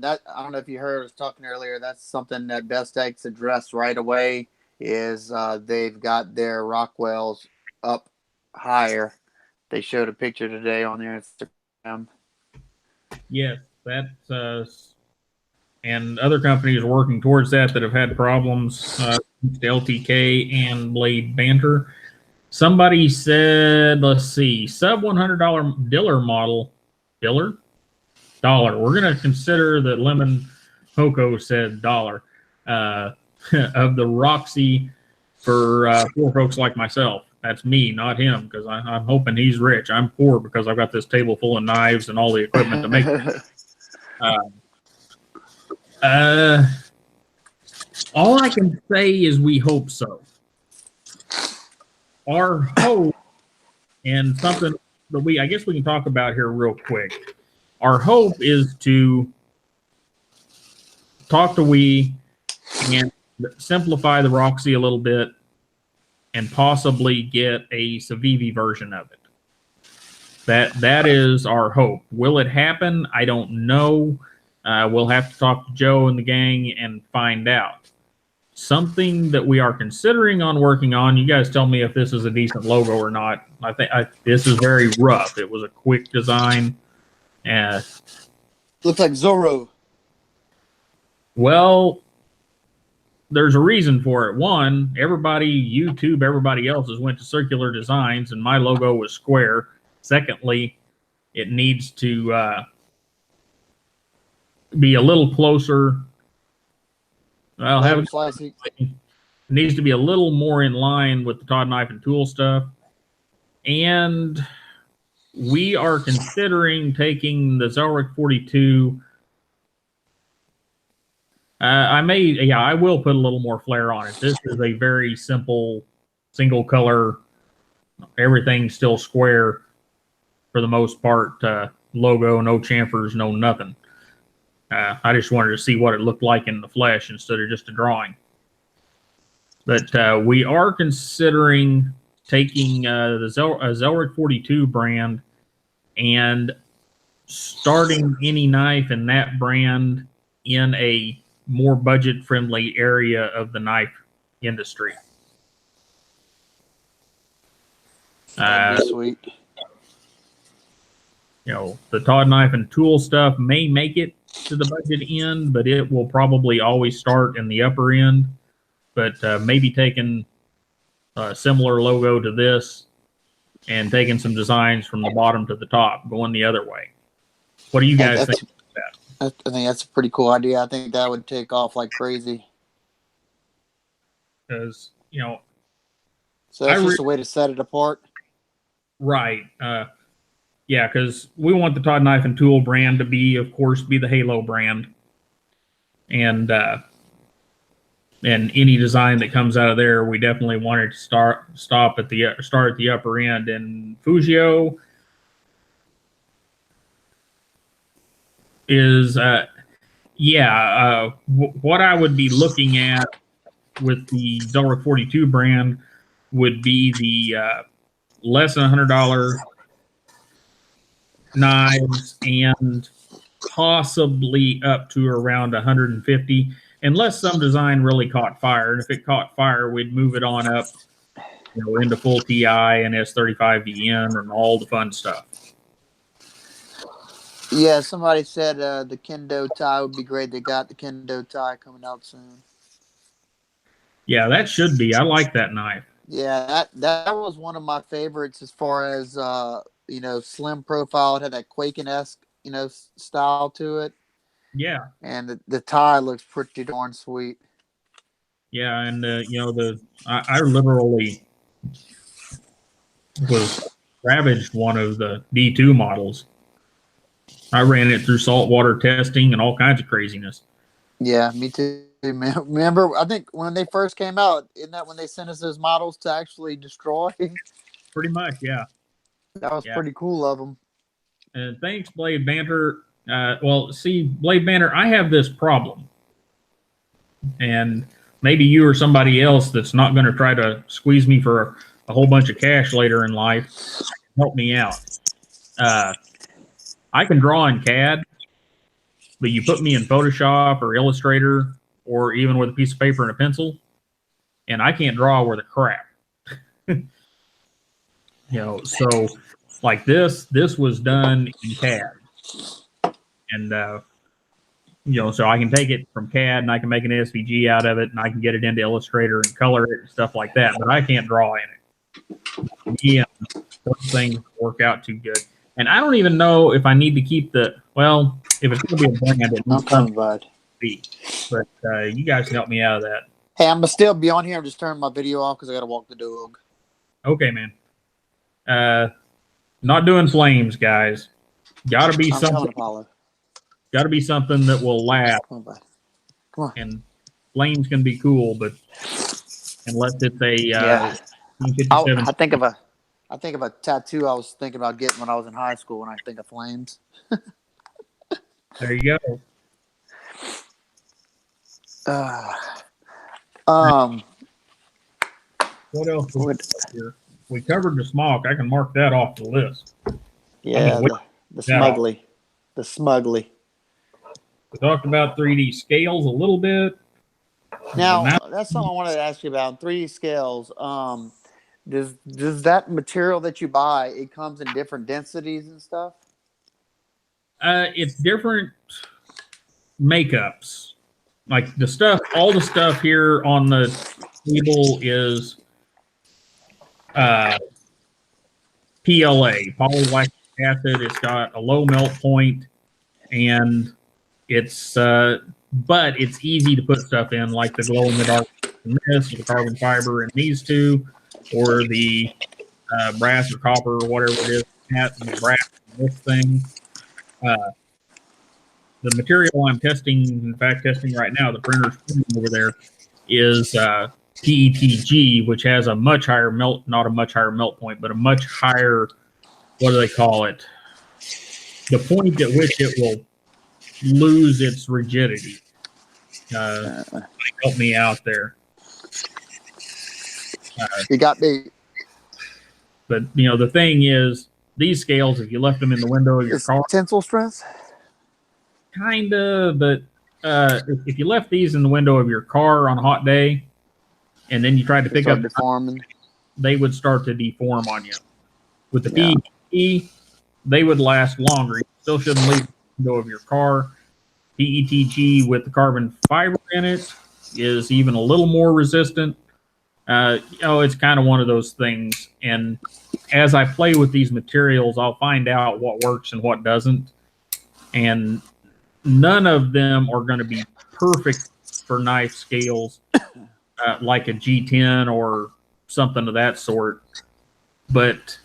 That I don't know if you heard us talking earlier. That's something that Best Tech's addressed right away. Is they've got their Rockwells up higher. They showed a picture today on their Instagram. Yes, that's and other companies are working towards that have had problems. The LTK and Blade Banter. Somebody said, let's see, sub $100 Diller model. Dollar. We're going to consider that Lemon Hoko said dollar of the Roxy for poor folks like myself. That's me, not him, because I'm hoping he's rich. I'm poor because I've got this table full of knives and all the equipment to make it. All I can say is we hope so. Our hope, and something that I guess we can talk about here real quick. Our hope is to talk to and simplify the Roxy a little bit and possibly get a Civivi version of it. That is our hope. Will it happen? I don't know. We'll have to talk to Joe and the gang and find out. Something that we are considering on working on. You guys tell me if this is a decent logo or not. I think this is very rough. It was a quick design. Looks like Zorro. Well, there's a reason for it. One, YouTube, everybody else has went to circular designs, and my logo was square. Secondly, it needs to be a little closer. Well, it needs to be a little more in line with the Todd Knife and Tool stuff. And we are considering taking the Zelrick 42. I will put a little more flair on it. This is a very simple, single color, everything's still square for the most part. Logo, no chamfers, no nothing. I just wanted to see what it looked like in the flesh instead of just a drawing. But we are considering taking the Zelrick 42 brand and starting any knife in that brand in a more budget-friendly area of the knife industry. That'd be sweet. You know, the Todd Knife and Tool stuff may make it to the budget end, but it will probably always start in the upper end. But maybe taking a similar logo to this and taking some designs from the bottom to the top, going the other way. What do you guys think about that? I think that's a pretty cool idea. I think that would take off like crazy. Because, you know, so that's just a way to set it apart. Right. Yeah, because we want the Todd Knife and Tool brand to be, of course, the Halo brand. And any design that comes out of there, we definitely want it to start at the upper end. And Fujio is what I would be looking at with the Zelrick 42 brand would be the less than $100 knives and possibly up to around 150, unless some design really caught fire. And if it caught fire, we'd move it on up, into full TI and S35VN and all the fun stuff. Yeah, somebody said the Kendo tie would be great. They got the Kendo tie coming out soon. Yeah, that should be. I like that knife. Yeah, that was one of my favorites as far as slim profile. It had that Quaken-esque, style to it. Yeah. And the tie looks pretty darn sweet. Yeah, and I literally was ravaged one of the D2 models. I ran it through saltwater testing and all kinds of craziness. Yeah, me too, man. Remember, I think when they first came out, isn't that when they sent us those models to actually destroy? Pretty much, yeah. That was pretty cool of them. And thanks, Blade Banter. Blade Banter, I have this problem. And maybe you or somebody else that's not going to try to squeeze me for a whole bunch of cash later in life, help me out. I can draw in CAD, but you put me in Photoshop or Illustrator or even with a piece of paper and a pencil, and I can't draw worth a crap. So like this was done in CAD. And, so I can take it from CAD and I can make an SVG out of it and I can get it into Illustrator and color it and stuff like that, but I can't draw in it. Yeah, those things work out too good. And I don't even know if I need to keep if it's going to be a brand, it needs to be. But you guys can help me out of that. Hey, I'm going to still be on here. I'm just turning my video off because I got to walk the dog. Okay, man. Not doing flames, guys. Got to be something. Got to be something that will last. Come on, bud. Come on. And flames can be cool, but unless it's a Yeah. 57. I think of a tattoo I was thinking about getting when I was in high school. When I think of flames. There you go. What else here? We covered the smock. I can mark that off the list. Yeah, the smugly. The smugly. We talked about 3D scales a little bit. Now, that's something I wanted to ask you about. 3D scales. Does that material that you buy, it comes in different densities and stuff? It's different makeups. Like the stuff, all the stuff here on the table is PLA, polylactic acid. It's got a low melt point, and it's but it's easy to put stuff in, like the glow in the dark in this, or the carbon fiber in these two, or the brass or copper or whatever it is, and the brass in this thing. The material I'm testing, in fact, testing right now, the printer's over there, is PETG, which has a much higher melt, not a much higher melt point, but a much higher, what do they call it? The point at which it will lose its rigidity. Help me out there. You got me. But, you know, the thing is, these scales, if you left them in the window of your car, tensile stress? kind of, but if you left these in the window of your car on a hot day, and then you tried to pick up, deforming, they would start to deform on you. With the PETG, they would last longer. You still shouldn't leave the window of your car. PETG with the carbon fiber in it is even a little more resistant. You know, it's kind of one of those things. And as I play with these materials, I'll find out what works and what doesn't. And none of them are going to be perfect for knife scales like a G10 or something of that sort. But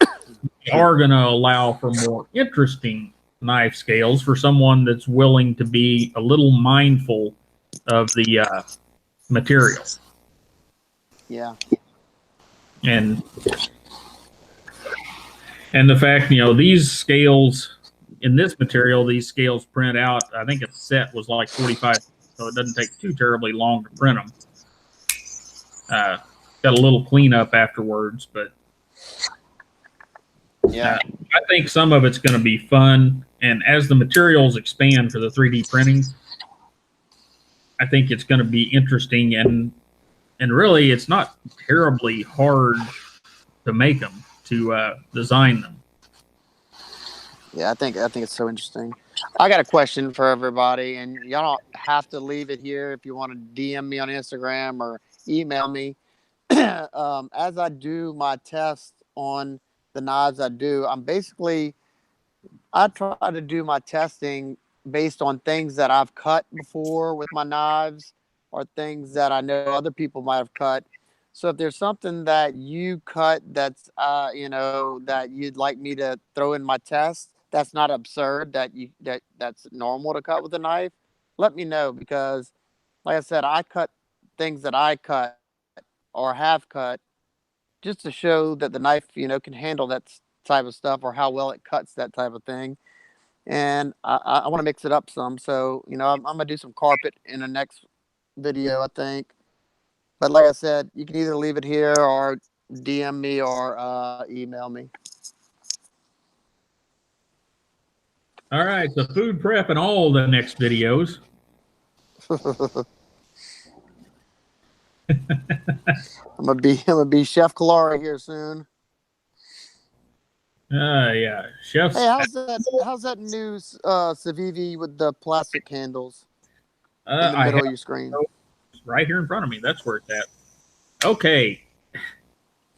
they are going to allow for more interesting knife scales for someone that's willing to be a little mindful of the material. Yeah. And the fact, you know, these scales in this material, these scales print out, I think a set was like 45, so it doesn't take too terribly long to print them. Got a little cleanup afterwards, but yeah, I think some of it's going to be fun. And as the materials expand for the 3D printing, I think it's going to be interesting. And really, it's not terribly hard to make them, to design them. Yeah, I think it's so interesting. I got a question for everybody, and y'all don't have to leave it here if you want to DM me on Instagram or email me. As I do my test on the knives I do, I try to do my testing based on things that I've cut before with my knives or things that I know other people might have cut. So if there's something that you cut that's that you'd like me to throw in my test, that's not absurd, that's normal to cut with a knife, let me know, because like I said, I cut things that I cut or have cut just to show that the knife, can handle that type of stuff, or how well it cuts that type of thing. And I want to mix it up some. So, I'm going to do some carpet in the next video, I think. But like I said, you can either leave it here or DM me or email me. All right, so food prep and all the next videos. I'm gonna be Chef Kalari here soon. Yeah, chefs. Hey, how's that new Civivi with the plastic handles in the middle of your screen? Right here in front of me. That's where it's at. Okay.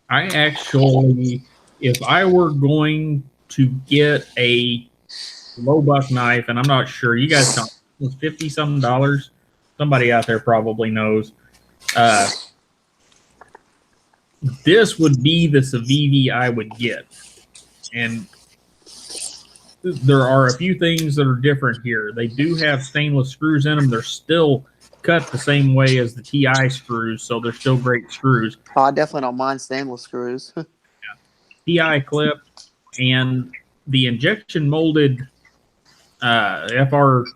I actually, if I were going to get a low buck knife, and I'm not sure, you guys know, it was $50-something. Somebody out there probably knows. This would be the Civivi I would get. And there are a few things that are different here. They do have stainless screws in them. They're still cut the same way as the TI screws, so they're still great screws. I definitely don't mind stainless screws. TI clip and the injection molded FRN,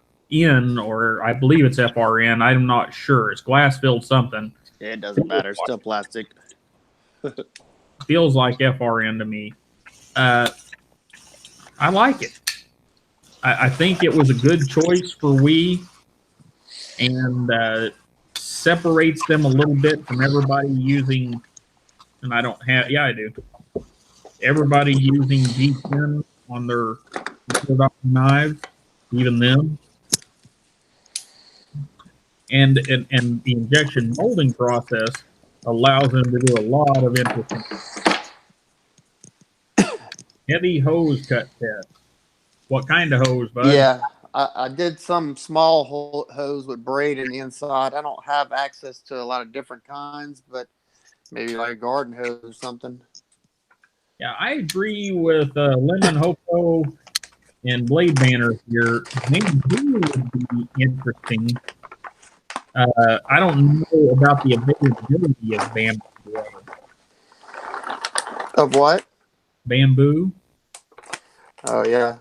or I believe it's FRN. I'm not sure. It's glass filled something. It doesn't matter. It's still plastic. Feels like FRN to me. I like it. I think it was a good choice for Wii, and separates them a little bit from everybody using. And I don't have. Yeah, I do. Everybody using G10 on their knives, even them. And the injection molding process allows them to do a lot of interesting heavy hose cut test. What kind of hose, bud? Yeah, I did some small hose with braid in the inside. I don't have access to a lot of different kinds, but maybe like a garden hose or something. Yeah, I agree with Lemon Hoko and Blade Banner here. Maybe would be interesting. I don't know about the availability of bamboo. Of what? Bamboo. Oh yeah.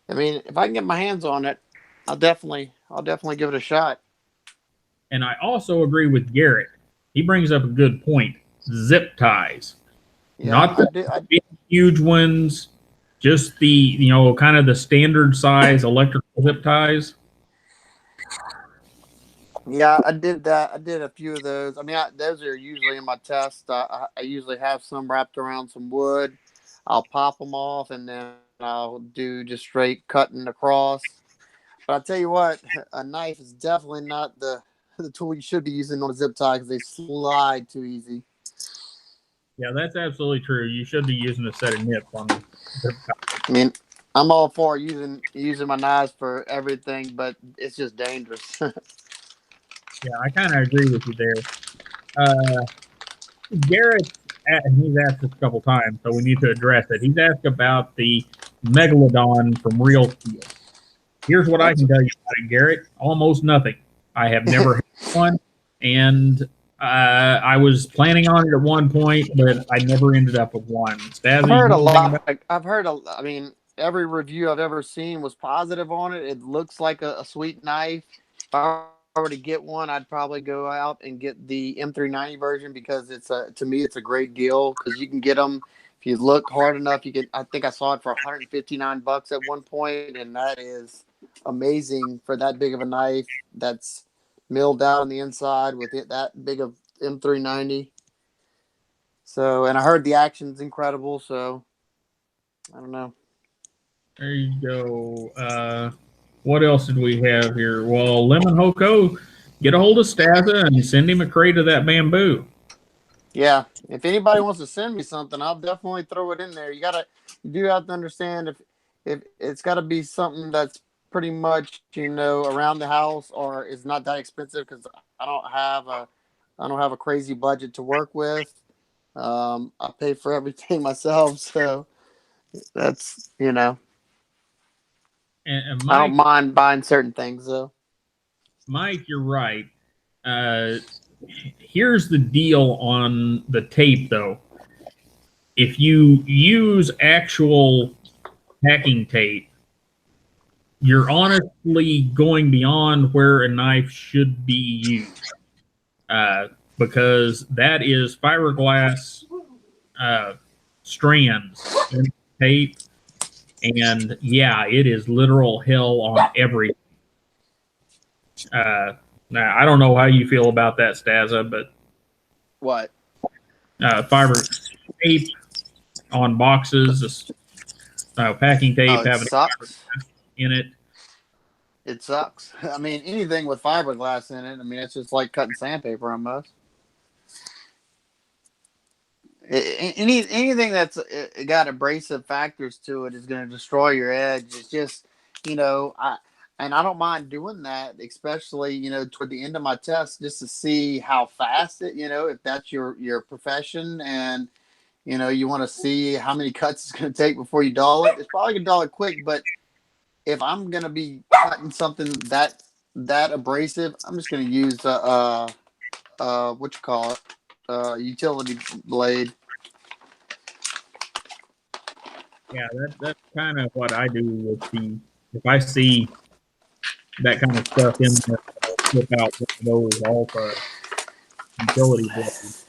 I mean, if I can get my hands on it, I'll definitely give it a shot. And I also agree with Garrett. He brings up a good point. Zip ties. Yeah, Not the big, huge ones, just the, kind of the standard size electrical zip ties. Yeah, I did that. I did a few of those. I mean, those are usually in my test. I usually have some wrapped around some wood. I'll pop them off, and then I'll do just straight cutting across. But I tell you what, a knife is definitely not the tool you should be using on a zip tie because they slide too easy. Yeah, that's absolutely true. You should be using a set of nips on the zip tie. I mean, I'm all for using my knives for everything, but it's just dangerous. Yeah, I kind of agree with you there. Garrett, he's asked this a couple times, so we need to address it. He's asked about the Megalodon from Real Steel. Here's what I can tell you about it, Garrett. Almost nothing. I have never had one, and I was planning on it at one point, but I never ended up with one. Stazzy, I've heard a lot. I mean, every review I've ever seen was positive on it. It looks like a sweet knife. If I were to get one, I'd probably go out and get the M390 version because to me it's a great deal because you can get them if you look hard enough. You can. I think I saw it for $159 at one point, and that is amazing for that big of a knife. That's milled out on the inside with it that big of M390. So, and I heard the action's incredible. So, I don't know. There you go. What else did we have here? Well, Lemon Hoko, get a hold of Stassa and send him a crate of that bamboo. Yeah, if anybody wants to send me something, I'll definitely throw it in there. You do have to understand if it's got to be something that's pretty much around the house or is not that expensive because I don't have a crazy budget to work with. I pay for everything myself, so that's And I don't mind buying certain things though. Mike, you're right. Here's the deal on the tape, though. If you use actual packing tape, you're honestly going beyond where a knife should be used, because that is fiberglass strands in tape, and yeah, it is literal hell on everything. Now, I don't know how you feel about that, Stassa, but What? Fiber tape on boxes, packing tape having sucks. in it. It sucks. I mean, anything with fiberglass in it. I mean, it's just like cutting sandpaper almost. Anything that's got abrasive factors to it is going to destroy your edge. It's just, I don't mind doing that, especially toward the end of my test, just to see how fast it, if that's your profession, and you want to see how many cuts it's going to take before you dull it. It's probably going to dull it quick, but if I'm gonna be cutting something that abrasive, I'm just gonna use what you call it, utility blade. Yeah, that's kind of what I do with the. If I see that kind of stuff in there, I'll flip out one of those Alpha utility blades.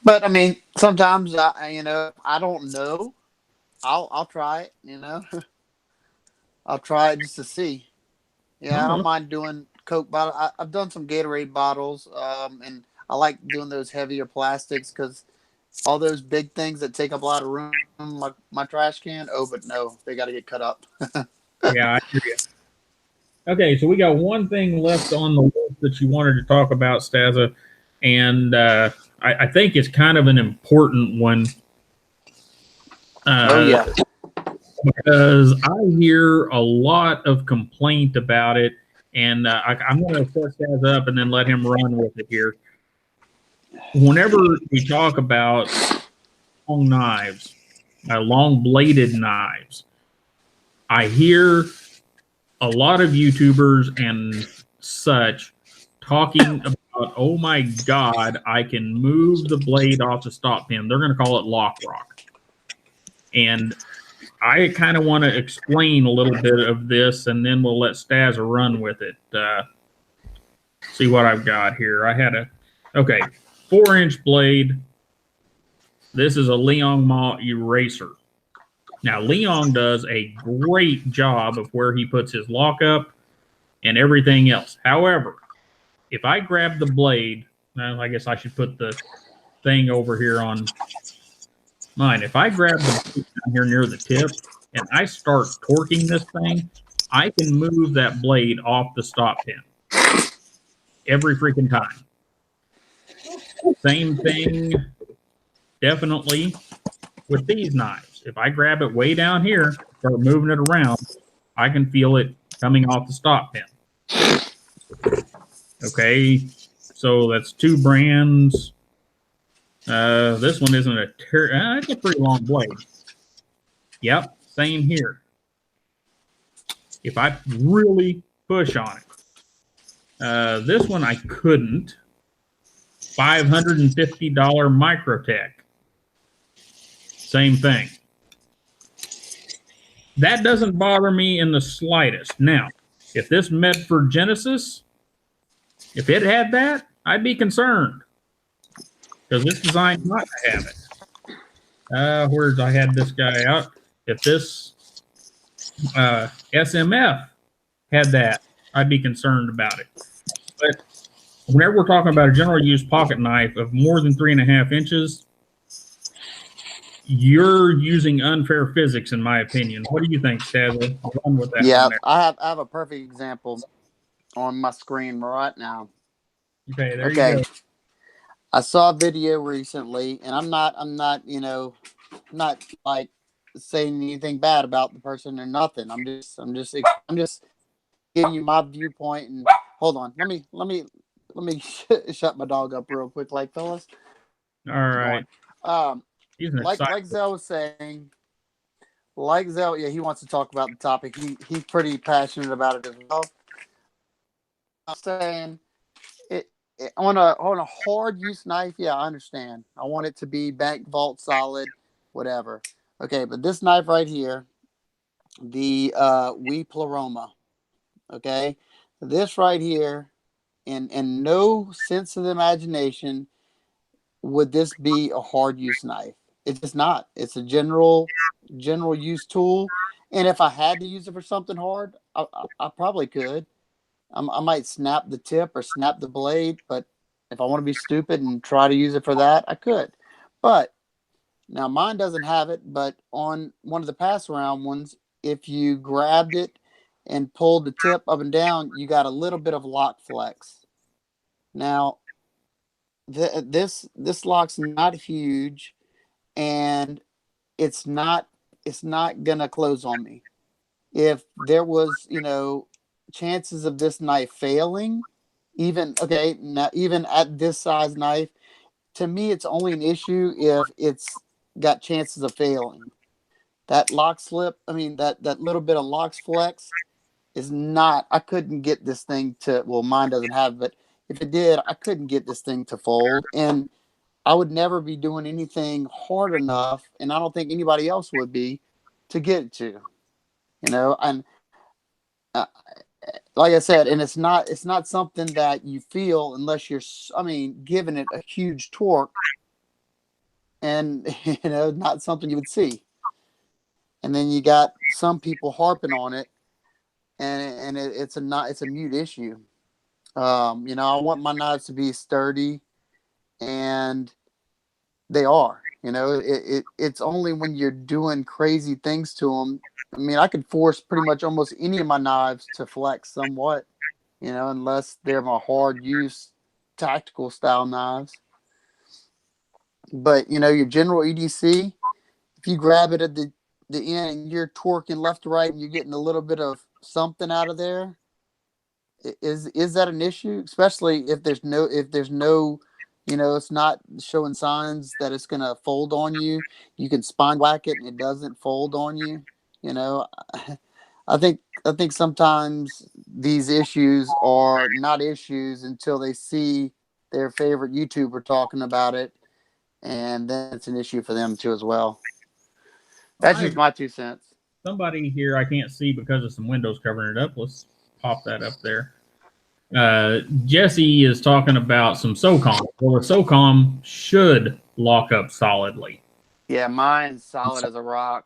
But I mean, sometimes I don't know. I'll try it. I'll try it just to see. Yeah, I don't Oh, mind doing Coke bottle. I've done some Gatorade bottles, and I like doing those heavier plastics because all those big things that take up a lot of room, like my trash can. Oh, but no, they got to get cut up. yeah, I hear you. Okay, so we got one thing left on the list that you wanted to talk about, Stazza, and I think it's kind of an important one. Oh Uh, yeah. because I hear a lot of complaint about it, and I'm going to set that up and then let him run with it here. Whenever we talk about long knives, long bladed knives, I hear a lot of YouTubers and such talking about, oh my God, I can move the blade off the stop pin. They're going to call it lock rock. And I kind of want to explain a little bit of this, and then we'll let Stazza run with it. See what I've got here. I had a, okay, 4-inch blade. This is a Leong Ma eraser. Now, Leong does a great job of where he puts his lockup and everything else. However, if I grab the blade, well, I guess I should put the thing over here on mine. If I grab the blade down here near the tip and I start torquing this thing, I can move that blade off the stop pin every freaking time. Same thing, definitely, with these knives. If I grab it way down here, start moving it around, I can feel it coming off the stop pin. Okay, so that's 2 brands. This one isn't it's a pretty long blade. Yep, same here. If I really push on it, this one I couldn't. $550 Microtech. Same thing. That doesn't bother me in the slightest. Now, if this Medford Genesis, if it had that, I'd be concerned because it's designed not to have it. Where's I had this guy out? If this SMF had that, I'd be concerned about it. But whenever we're talking about a general use pocket knife of more than 3.5 inches, you're using unfair physics, in my opinion. What do you think, Stazza? Run with that Yeah, one there. I have a perfect example on my screen right now. Okay, there you Okay, go. I saw a video recently, and I'm not not like saying anything bad about the person or nothing. I'm just giving you my viewpoint. And hold on, let me shut my dog up real quick, like fellas. All Going. right. Um, He's an excited. like Zell was saying, like Zell, yeah, he wants to talk about the topic. He's pretty passionate about it as well. I'm saying it on a hard use knife. Yeah, I understand. I want it to be bank vault solid, whatever. Okay, but this knife right here, the We Pleroma. Okay, this right here, in no sense of the imagination would this be a hard use knife. It's just not. It's a general use tool. And if I had to use it for something hard, I probably could. I might snap the tip or snap the blade, but if I want to be stupid and try to use it for that, I could. But now mine doesn't have it, but on one of the pass around ones, if you grabbed it and pulled the tip up and down, you got a little bit of lock flex. Now, this lock's not huge, and it's not gonna close on me. If there was, chances of this knife failing, even okay, now even at this size knife, to me it's only an issue if it's got chances of failing. that lock slip, I mean, that little bit of locks flex is not, I couldn't get this thing to, well, mine doesn't have, but if it did, I couldn't get this thing to fold. And I would never be doing anything hard enough, and I don't think anybody else would be, to get it to, and uh, like I said, and it's not something that you feel unless you're, I mean, giving it a huge torque, and not something you would see. And then you got some people harping on it, and it's a mute issue. I want my knives to be sturdy, and they are. It's only when you're doing crazy things to them. I mean, I could force pretty much almost any of my knives to flex somewhat, unless they're my hard use tactical style knives. But your general EDC, if you grab it at the end and you're torquing left to right and you're getting a little bit of something out of there, is that an issue? Especially if there's no, it's not showing signs that it's gonna fold on you. You can spine whack it and it doesn't fold on you. You know, I think sometimes these issues are not issues until they see their favorite YouTuber talking about it, and then it's an issue for them too as well. That's just my 2 cents. Somebody here I can't see because of some windows covering it up. Let's pop that up there. Jesse is talking about some SOCOM. Well, the SOCOM should lock up solidly. Yeah, mine's solid as a rock.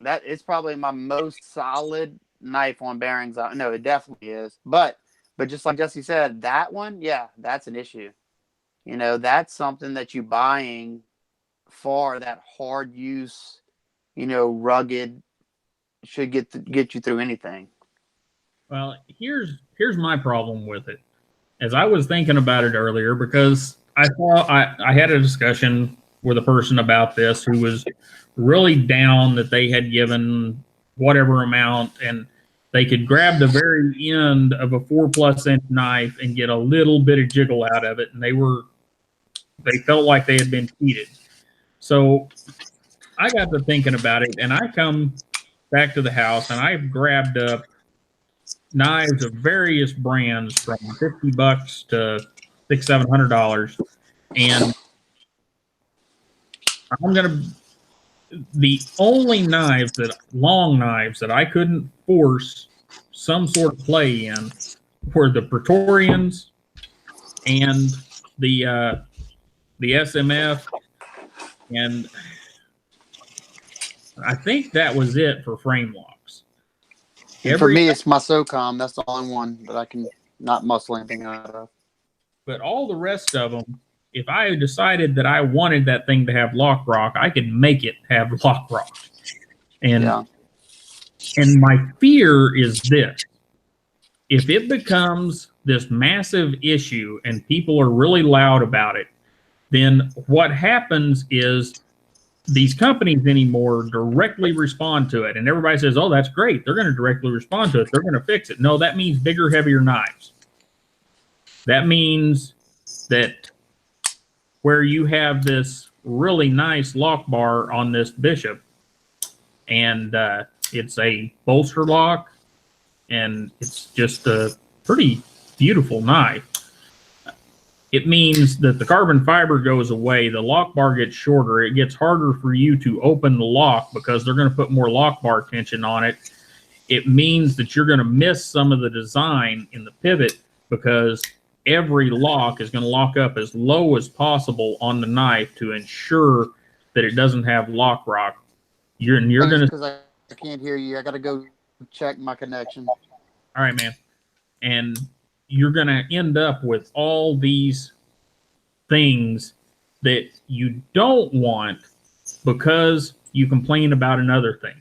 That is probably my most solid knife on bearings. No, it definitely is. But just like Jesse said, that one, yeah, that's an issue. That's something that you buying for that hard use, rugged, should get you through anything. Well, here's my problem with it. As I was thinking about it earlier, because I had a discussion with a person about this who was really down that they had given whatever amount and they could grab the very end of a 4+ inch knife and get a little bit of jiggle out of it, and they felt like they had been cheated. So I got to thinking about it, and I come back to the house and I've grabbed up knives of various brands from $50 to $600-700, and the only long knives that I couldn't force some sort of play in were the Praetorians and the SMF, and I think that was it for frame locks. For me, it's my SOCOM. That's the only one that I can not muscle anything out of. But all the rest of them, if I decided that I wanted that thing to have lock rock, I could make it have lock rock. And my fear is this. If it becomes this massive issue and people are really loud about it, then what happens is these companies anymore directly respond to it. And everybody says, oh, that's great. They're going to directly respond to it. They're going to fix it. No, that means bigger, heavier knives. That means that where you have this really nice lock bar on this Bishop, and it's a bolster lock, and it's just a pretty beautiful knife. It means that the carbon fiber goes away, the lock bar gets shorter, it gets harder for you to open the lock because they're going to put more lock bar tension on it. It means that you're going to miss some of the design in the pivot because every lock is going to lock up as low as possible on the knife to ensure that it doesn't have lock rock. You're going to... Because I can't hear you. I got to go check my connection. All right, man. And you're going to end up with all these things that you don't want because you complain about another thing.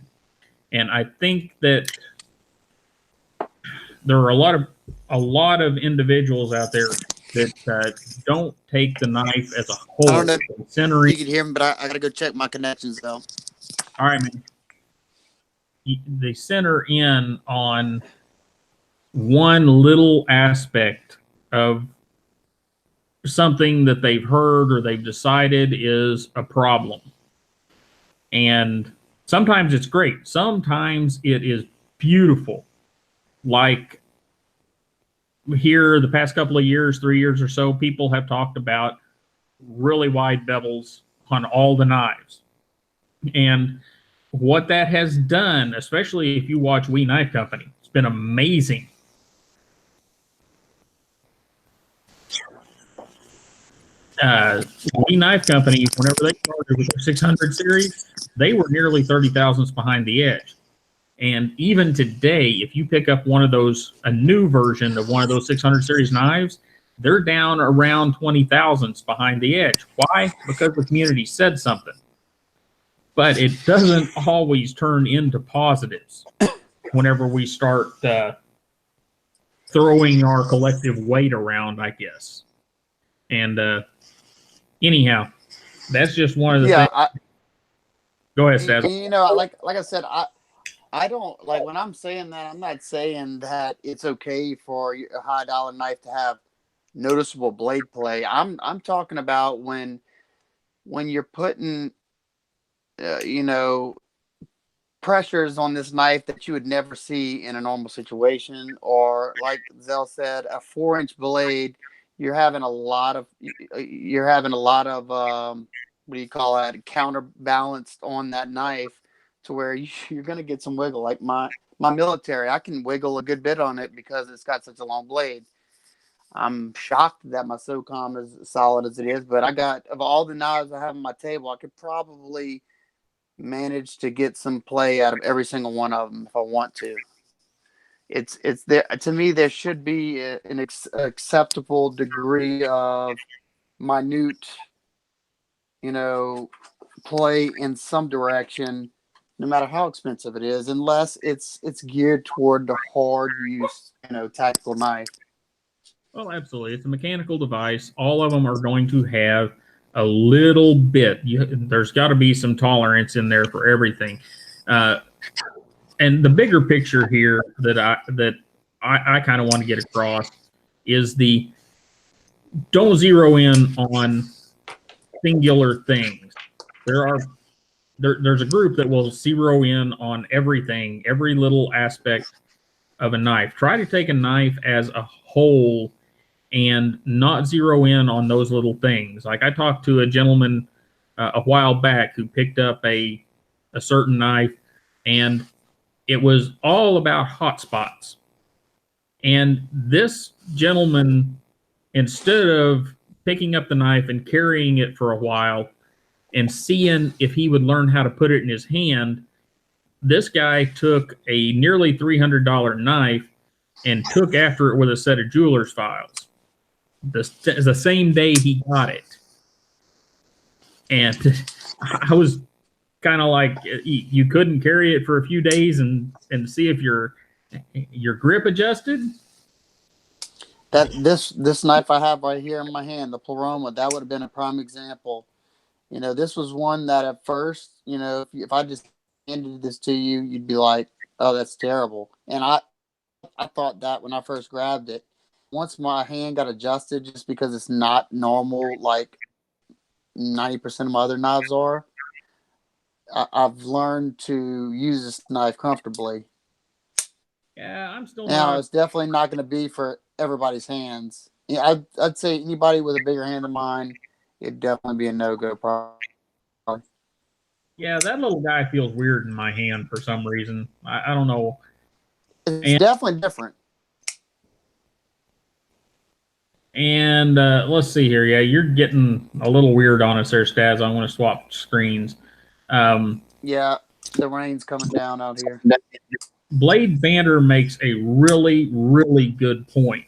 And I think that there are a lot of individuals out there that don't take the knife as a whole. I don't know if you can hear me, but I got to go check my connections, though. All right, man. They center in on one little aspect of something that they've heard or they've decided is a problem. And Sometimes it's great. Sometimes it is beautiful. Like here, the past couple of years, 3 years or so, people have talked about really wide bevels on all the knives. And what that has done, especially if you watch We Knife Company, it's been amazing. We Knife Company, whenever they started with their 600 series, they were nearly 30 thousandths behind the edge. And even today, if you pick up one of those, a new version of one of those 600 series knives, they're down around 20 thousandths behind the edge. Why? Because the community said something. But it doesn't always turn into positives whenever we start throwing our collective weight around, I guess. And anyhow, that's just one of the things. Go ahead, Staz. You know, like I said, I don't like when I'm saying that. I'm not saying that it's okay for a high dollar knife to have noticeable blade play. I'm talking about when you're putting you know, pressures on this knife that you would never see in a normal situation, or like Zel said, a 4-inch blade. You're having a lot of what do you call that, counterbalanced on that knife, to where you're going to get some wiggle. Like my military, I can wiggle a good bit on it because it's got such a long blade. I'm shocked that my SOCOM is solid as it is, but I got, of all the knives I have on my table, I could probably manage to get some play out of every single one of them if I want to. It's there to me. There should be an acceptable degree of minute, play in some direction, no matter how expensive it is, unless it's geared toward the hard use, tactical knife. Well, absolutely. It's a mechanical device. All of them are going to have a little bit. There's got to be some tolerance in there for everything. And the bigger picture here that I kind of want to get across is don't zero in on singular things. There's a group that will zero in on everything, every little aspect of a knife. Try to take a knife as a whole and not zero in on those little things. Like I talked to a gentleman a while back who picked up a certain knife, and it was all about hot spots. And this gentleman, instead of picking up the knife and carrying it for a while and seeing if he would learn how to put it in his hand, this guy took a nearly $300 knife and took after it with a set of jeweler's files. The same day he got it. And I was kind of like, you couldn't carry it for a few days and see if your grip adjusted? That this knife I have right here in my hand, the Pleroma, that would have been a prime example. This was one that at first, if I just handed this to you, you'd be like, oh, that's terrible. And I thought that when I first grabbed it. Once my hand got adjusted, just because it's not normal like 90% of my other knives are, I've learned to use this knife comfortably. Yeah, I'm still now. not. It's definitely not going to be for everybody's hands. Yeah, I'd say anybody with a bigger hand than mine, it'd definitely be a no-go probably. Yeah, that little guy feels weird in my hand for some reason. I don't know. It's definitely different. And let's see here. Yeah, you're getting a little weird on us there, Staz. I want to swap screens. Yeah, the rain's coming down out here. Blade Banter makes a really, really good point.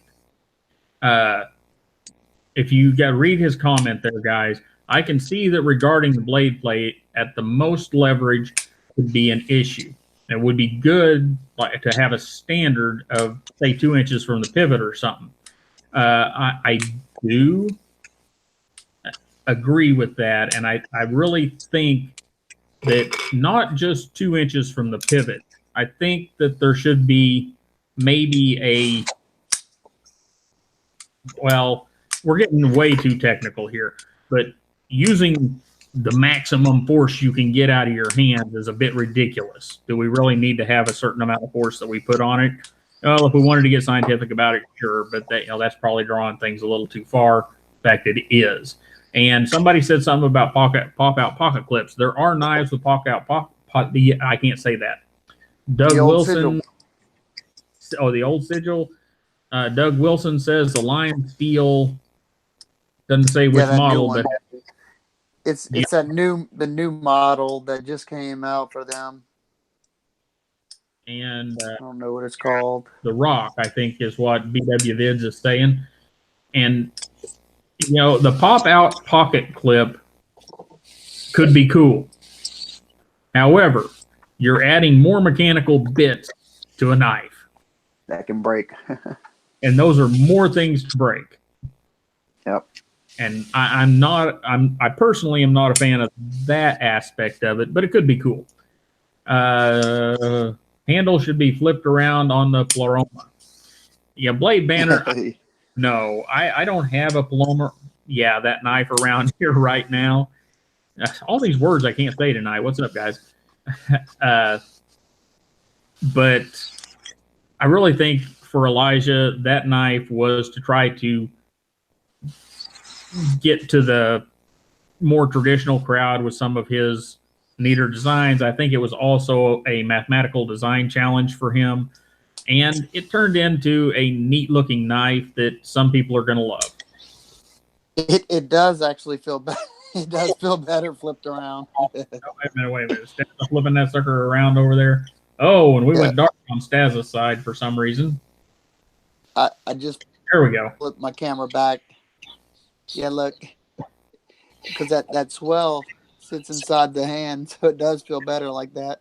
If you read his comment there, guys, I can see that regarding the blade plate, at the most leverage would be an issue. It would be good to have a standard of, say, 2 inches from the pivot or something. I do agree with that, and I really think that not just 2 inches from the pivot. I think that there should be maybe well, we're getting way too technical here, but using the maximum force you can get out of your hands is a bit ridiculous. Do we really need to have a certain amount of force that we put on it? Well, if we wanted to get scientific about it, sure, but that, that's probably drawing things a little too far. In fact, it is. And somebody said something about pop out pocket clips. There are knives with I can't say that. Doug Wilson. Sigil. Oh, the old sigil. Doug Wilson says the Lion Steel. Doesn't say which model, but it's the new model that just came out for them. And I don't know what it's called. The Rock, I think, is what BW Vids is saying. And the pop out pocket clip could be cool. However, you're adding more mechanical bits to a knife that can break. And those are more things to break. Yep. And I personally am not a fan of that aspect of it, but it could be cool. Handle should be flipped around on the Pleroma. Yeah, blade banner. No, I don't have a Paloma. Yeah, that knife around here right now. All these words I can't say tonight. What's up, guys? But I really think for Elijah, that knife was to try to get to the more traditional crowd with some of his neater designs. I think it was also a mathematical design challenge for him. And it turned into a neat looking knife that some people are going to love. It does actually feel better. It does feel better flipped around. Wait a minute. Stassa flipping that sucker around over there. Oh, and we went dark on Stassa's side for some reason. I just there we go. Flip my camera back. Yeah, look, because that swell sits inside the hand, so it does feel better like that.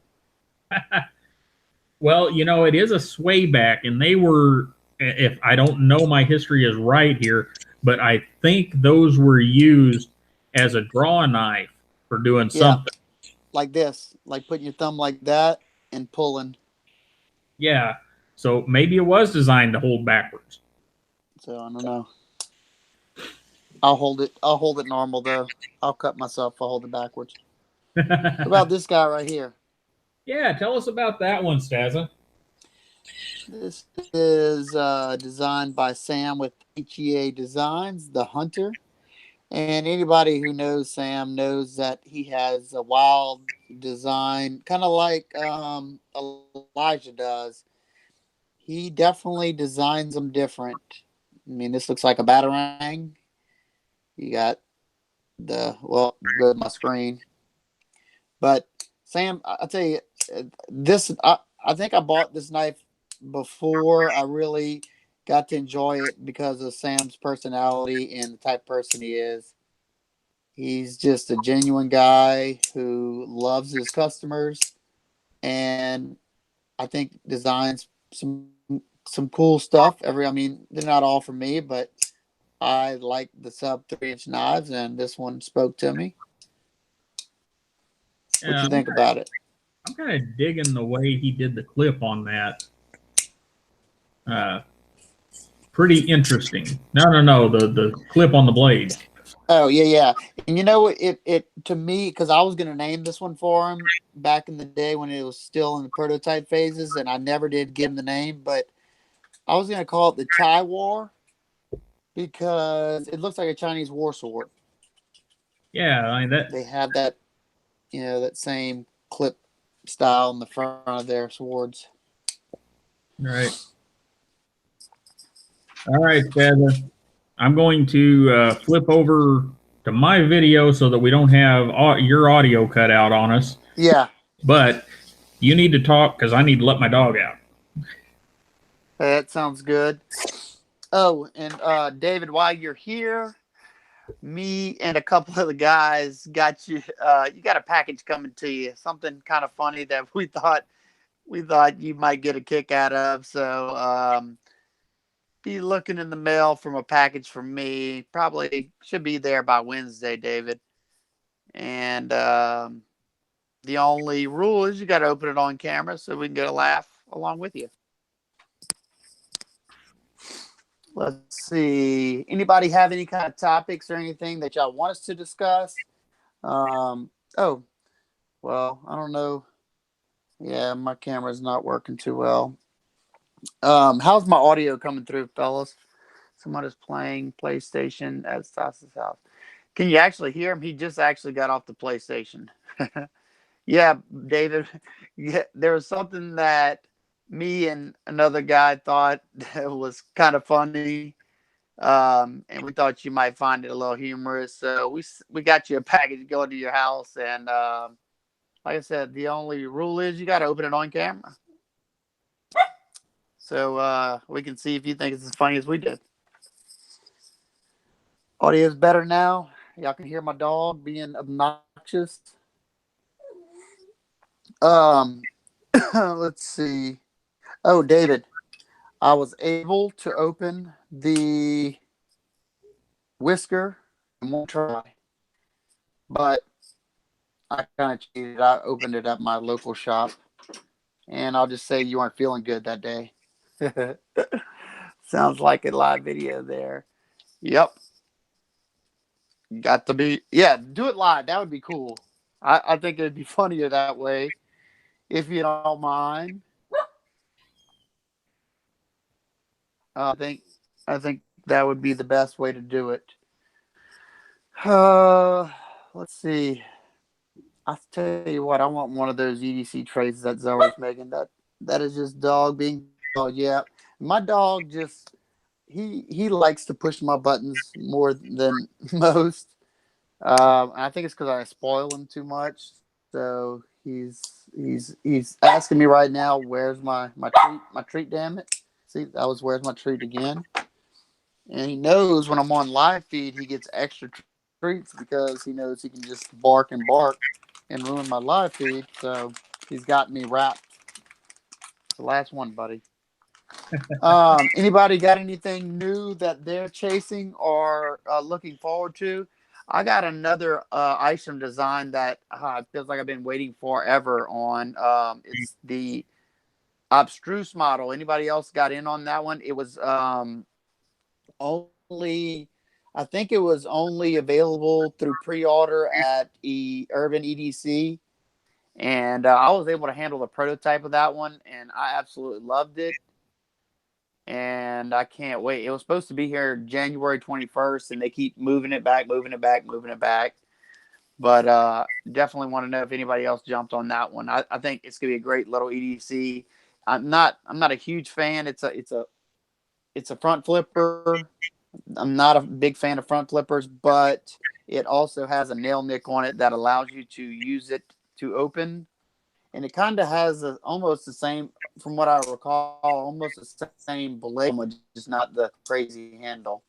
Well, it is a sway back, and they were, if I don't know my history is right here, but I think those were used as a draw knife for doing something. Like this, like putting your thumb like that and pulling. Yeah, so maybe it was designed to hold backwards. So I don't know. I'll hold it normal though. I'll cut myself. I'll hold it backwards. What about this guy right here? Yeah, tell us about that one, Stassa. This is designed by Sam with HEA Designs, the Hunter. And anybody who knows Sam knows that he has a wild design, kind of like Elijah does. He definitely designs them different. I mean, this looks like a batarang. You got go to my screen. But Sam, I'll tell you, this, I think I bought this knife before I really got to enjoy it because of Sam's personality and the type of person he is. He's just a genuine guy who loves his customers and I think designs some cool stuff. I mean, they're not all for me, but I like the sub 3-inch knives, and this one spoke to me. What do you think about it? I'm kind of digging the way he did the clip on that. Pretty interesting. No, the clip on the blade. Oh yeah. And it to me, because I was gonna name this one for him back in the day when it was still in the prototype phases, and I never did give him the name, but I was gonna call it the Chai War because it looks like a Chinese war sword. Yeah, I mean that they have that, that same clip style in the front of their swords. Right. All right, Stassa. I'm going to flip over to my video so that we don't have your audio cut out on us. Yeah. But you need to talk because I need to let my dog out. That sounds good. Oh, and David, while you're here, me and a couple of the guys got you. You got a package coming to you. Something kind of funny that we thought you might get a kick out of. So be looking in the mail from a package from me. Probably should be there by Wednesday, David. And the only rule is you got to open it on camera so we can get a laugh along with you. Let's see. Anybody have any kind of topics or anything that y'all want us to discuss? Oh, well, I don't know. Yeah, my camera's not working too well. How's my audio coming through, fellas? Someone is playing PlayStation at Stas's house. Can you actually hear him? He just actually got off the PlayStation. Yeah, David. Yeah, there was something that me and another guy thought was kind of funny, and we thought you might find it a little humorous. So we got you a package going to your house, and like I said, the only rule is you got to open it on camera, so we can see if you think it's as funny as we did. Audio's better now. Y'all can hear my dog being obnoxious. Um, let's see. Oh, David, I was able to open the whisker in one try, but I kind of cheated. I opened it at my local shop, and I'll just say you weren't feeling good that day. Sounds like a live video there. Yep. Got to be, yeah, do it live. That would be cool. I think it'd be funnier that way, if you don't mind. I think I think that would be the best way to do it. Uh, let's see. I'll tell you what, I want one of those EDC trays that Zelrick's making. That is just dog being dog. Yeah, my dog just he likes to push my buttons more than most. I think it's because I spoil him too much. So he's asking me right now, where's my treat? My treat, damn it! See, that was where's my treat again. And he knows when I'm on live feed, he gets extra treats because he knows he can just bark and bark and ruin my live feed. So he's got me wrapped. The last one, buddy. Anybody got anything new that they're chasing or looking forward to? I got another item design that feels like I've been waiting forever on. It's the abstruse model. Anybody else got in on that one? It was only, I think it was only available through pre-order at Urban EDC, and I was able to handle the prototype of that one, and I absolutely loved it. And I can't wait. It was supposed to be here January 21st, and they keep moving it back, moving it back, moving it back. But definitely want to know if anybody else jumped on that one. I think it's gonna be a great little EDC. I'm not a huge fan. It's a front flipper. I'm not a big fan of front flippers, but it also has a nail nick on it that allows you to use it to open. And it kind of has almost the same, from what I recall, almost the same blade, just not the crazy handle.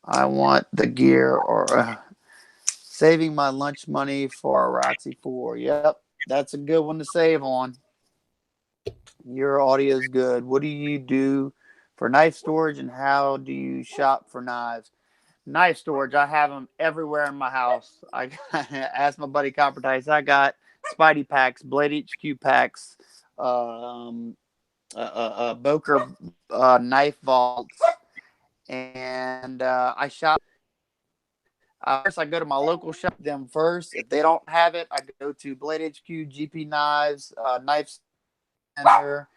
I want the gear or saving my lunch money for a ROTC 4. Yep, that's a good one to save on. Your audio is good. What do you do for knife storage, and how do you shop for knives? Knife storage, I have them everywhere in my house. I asked my buddy Copper Dice. I got Spidey packs, Blade HQ packs, Boker knife vaults, and I shop. First, I go to my local shop them first. If they don't have it, I go to Blade HQ, GP Knives, Knife Center,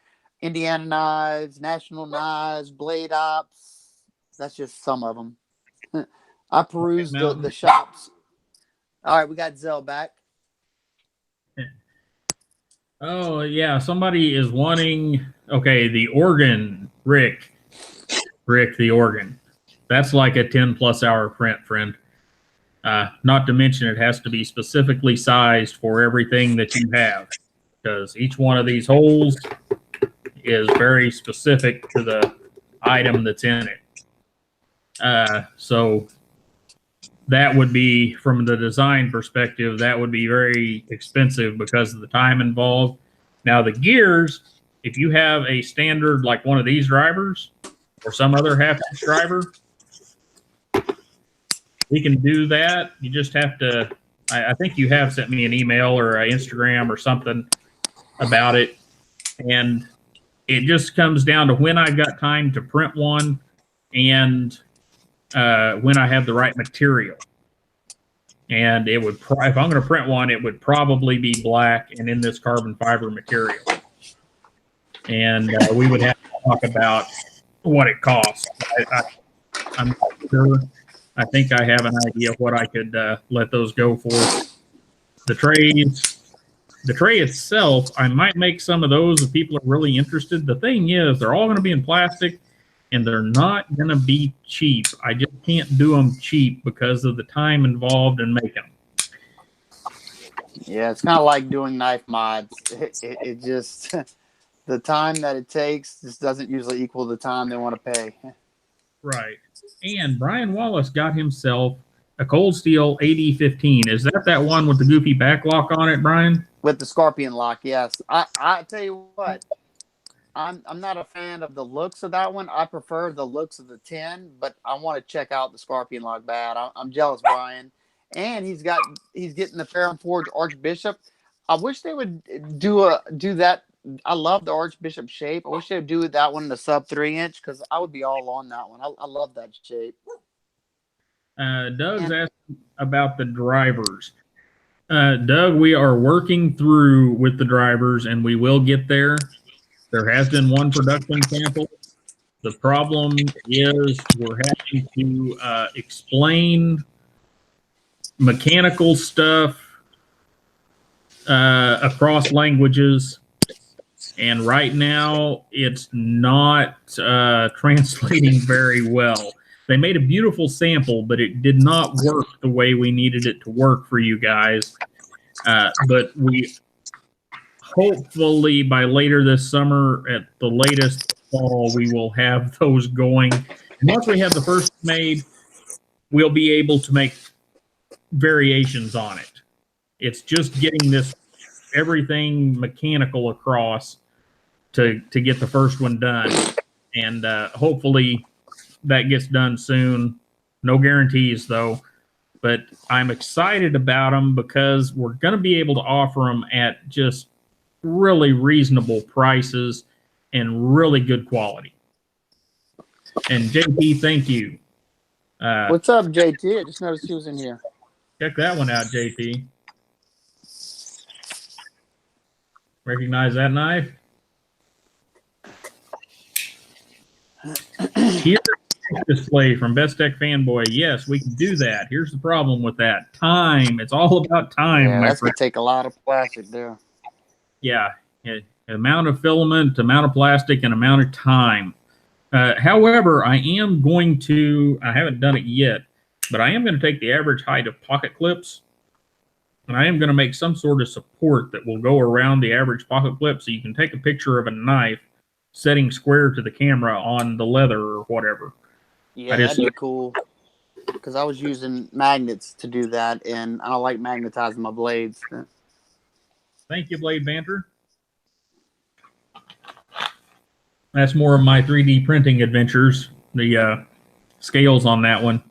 Indiana Knives, National Knives, Blade Ops. That's just some of them. I perused the shops. All right, we got Zel back. Oh yeah, somebody is wanting. Okay, the organ, Rick the organ. That's like a 10+ hour print, friend. Not to mention it has to be specifically sized for everything that you have, because each one of these holes is very specific to the item that's in it. So that would be, from the design perspective, that would be very expensive because of the time involved. Now the gears, if you have a standard like one of these drivers or some other half-inch driver, we can do that. You just have to, I think you have sent me an email or an Instagram or something about it. And it just comes down to when I've got time to print one and when I have the right material. And it would, if I'm going to print one, it would probably be black and in this carbon fiber material. And we would have to talk about what it costs. I'm not sure. I think I have an idea of what I could let those go for. The tray itself, I might make some of those if people are really interested. The thing is, they're all going to be in plastic, and they're not going to be cheap. I just can't do them cheap because of the time involved in making them. Yeah, it's kind of like doing knife mods. It just the time that it takes just doesn't usually equal the time they want to pay. Right. And Brian Wallace got himself a Cold Steel AD-15. Is that one with the goofy backlock on it, Brian? With the Scorpion lock, yes. I tell you what, I'm not a fan of the looks of that one. I prefer the looks of the 10, but I want to check out the Scorpion lock bad. I'm jealous, Brian. And he's getting the Ferrum Forge Archbishop. I wish they would do that. I love the Archbishop shape. I wish they would do that one in the sub 3-inch because I would be all on that one. I love that shape. Doug's asking about the drivers. Doug, we are working through with the drivers, and we will get there. There has been one production sample. The problem is we're having to explain mechanical stuff across languages, and right now it's not translating very well. They made a beautiful sample, but it did not work the way we needed it to work for you guys. But we hopefully by later this summer, at the latest fall, we will have those going. And once we have the first made, we'll be able to make variations on it. It's just getting this everything mechanical across to get the first one done. And hopefully that gets done soon. No guarantees though, but I'm excited about them because we're going to be able to offer them at just really reasonable prices and really good quality. And JP, thank you. What's up, JT? I just noticed he was in here. Check that one out, JP. Recognize that knife? Here's a display from Best Tech Fanboy. Yes, we can do that. Here's the problem with that. Time. It's all about time. Yeah, that's going to take a lot of plastic there. Yeah. Amount of filament, amount of plastic, and amount of time. However, I am going to, I haven't done it yet, but I am going to take the average height of pocket clips, and I am going to make some sort of support that will go around the average pocket clip so you can take a picture of a knife setting square to the camera on the leather or whatever. Yeah, that'd be cool. Because I was using magnets to do that, and I don't like magnetizing my blades. Thank you, Blade Banter. That's more of my 3D printing adventures, the scales on that one.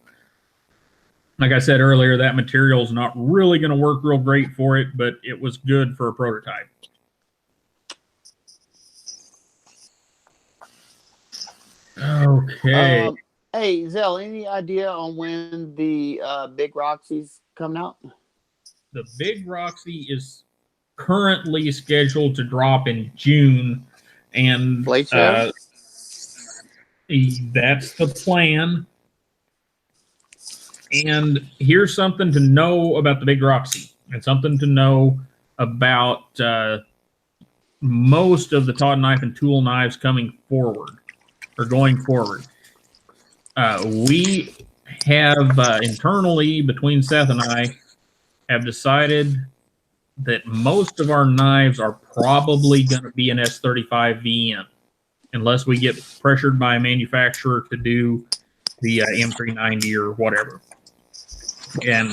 Like I said earlier, that material is not really going to work real great for it, but it was good for a prototype. Okay. Hey, Zel, any idea on when the Big Roxy's coming out? The Big Roxy is currently scheduled to drop in June, and that's the plan. And here's something to know about the Big Roxy, and something to know about most of the Todd knife and tool knives coming forward, or going forward. We have internally, between Seth and I, have decided that most of our knives are probably going to be an S35 VN, unless we get pressured by a manufacturer to do the M390 or whatever. And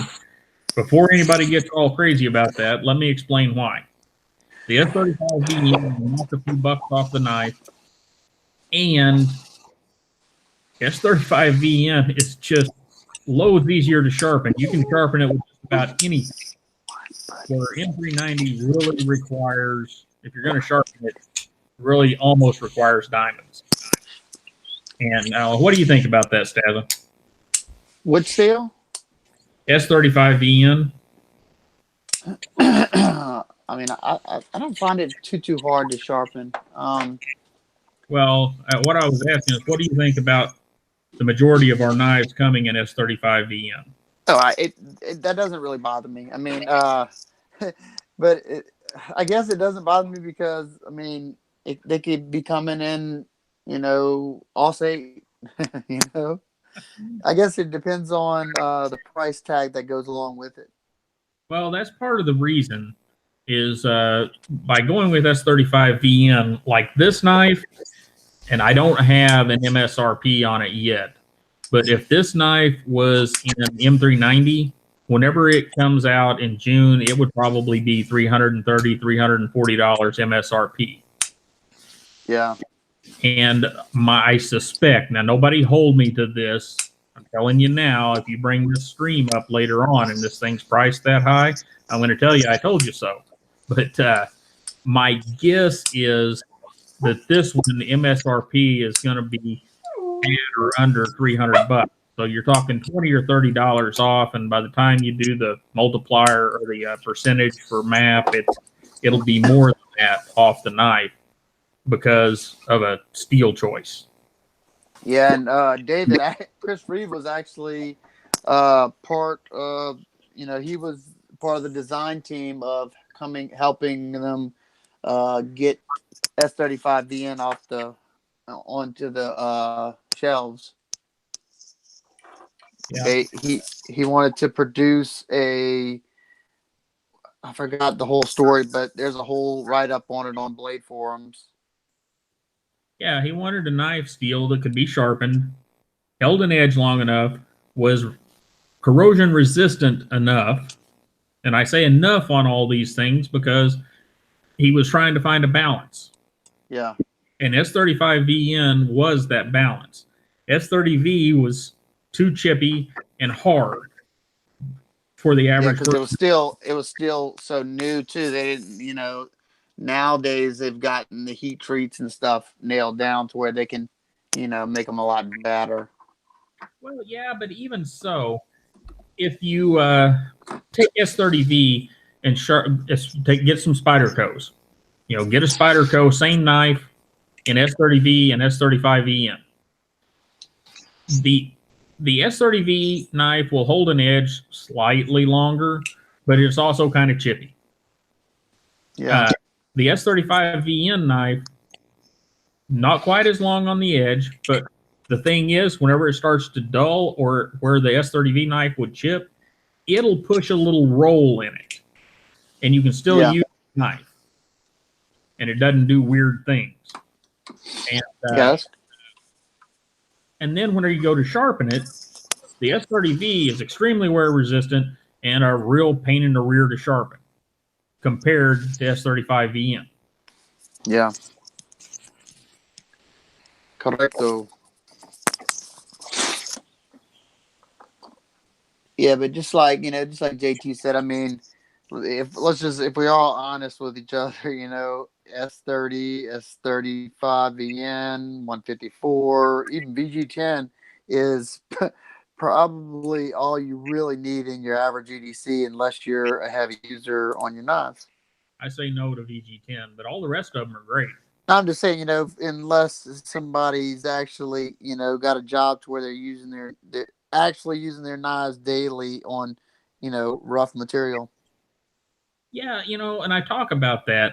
before anybody gets all crazy about that, let me explain why. The S35 VN will knock a few bucks off the knife, and S35 VN is just loads easier to sharpen. You can sharpen it with just about anything. Where M390 really requires, if you're going to sharpen it, really almost requires diamonds. And what do you think about that, Stassa? What steel? S35VN. I mean, I don't find it too hard to sharpen. Well, what I was asking is, what do you think about the majority of our knives coming in S35VN? Oh, that doesn't really bother me. I mean, but I guess it doesn't bother me because I mean, they could be coming in, Allstate, you know. I guess it depends on the price tag that goes along with it. Well, that's part of the reason is by going with S35VN, like this knife, and I don't have an MSRP on it yet, but if this knife was in M390, whenever it comes out in June, it would probably be $330, $340 MSRP. Yeah. And I suspect, now nobody hold me to this, I'm telling you now, if you bring this stream up later on and this thing's priced that high, I'm going to tell you I told you so. But my guess is that this one, the MSRP, is going to be at or under $300. So you're talking $20 or $30 off, and by the time you do the multiplier or the percentage for MAP, it'll be more than that off the knife because of a steel choice. Yeah, and David, Chris Reeve was actually part of, he was part of the design team of helping them get S35VN onto the shelves. Yeah. He wanted to produce I forgot the whole story, but there's a whole write-up on it on Blade forums. Yeah, he wanted a knife steel that could be sharpened, held an edge long enough, was corrosion resistant enough. And I say enough on all these things because he was trying to find a balance. Yeah. And S35VN was that balance. S30V was too chippy and hard for the average. Yeah, because it was still so new too. They didn't, nowadays they've gotten the heat treats and stuff nailed down to where they can, make them a lot better. Well, yeah, but even so, if you take S30V and get some Spyderco's, get a Spyderco, same knife in S30V and S35VN. The S30V knife will hold an edge slightly longer, but it's also kind of chippy. Yeah. The S35VN knife, not quite as long on the edge, but the thing is, whenever it starts to dull or where the S30V knife would chip, it'll push a little roll in it, and you can still use the knife, and it doesn't do weird things. And Yes. And then whenever you go to sharpen it, the S30V is extremely wear resistant and a real pain in the rear to sharpen compared to S35VN. Yeah. Correcto. Yeah, but just like JT said, I mean, if we're all honest with each other, S30, S35VN, 154, even VG10 is probably all you really need in your average EDC unless you're a heavy user on your knives. I say no to VG10, but all the rest of them are great. I'm just saying, unless somebody's actually, got a job to where they're actually using their knives daily on, rough material. Yeah, and I talk about that.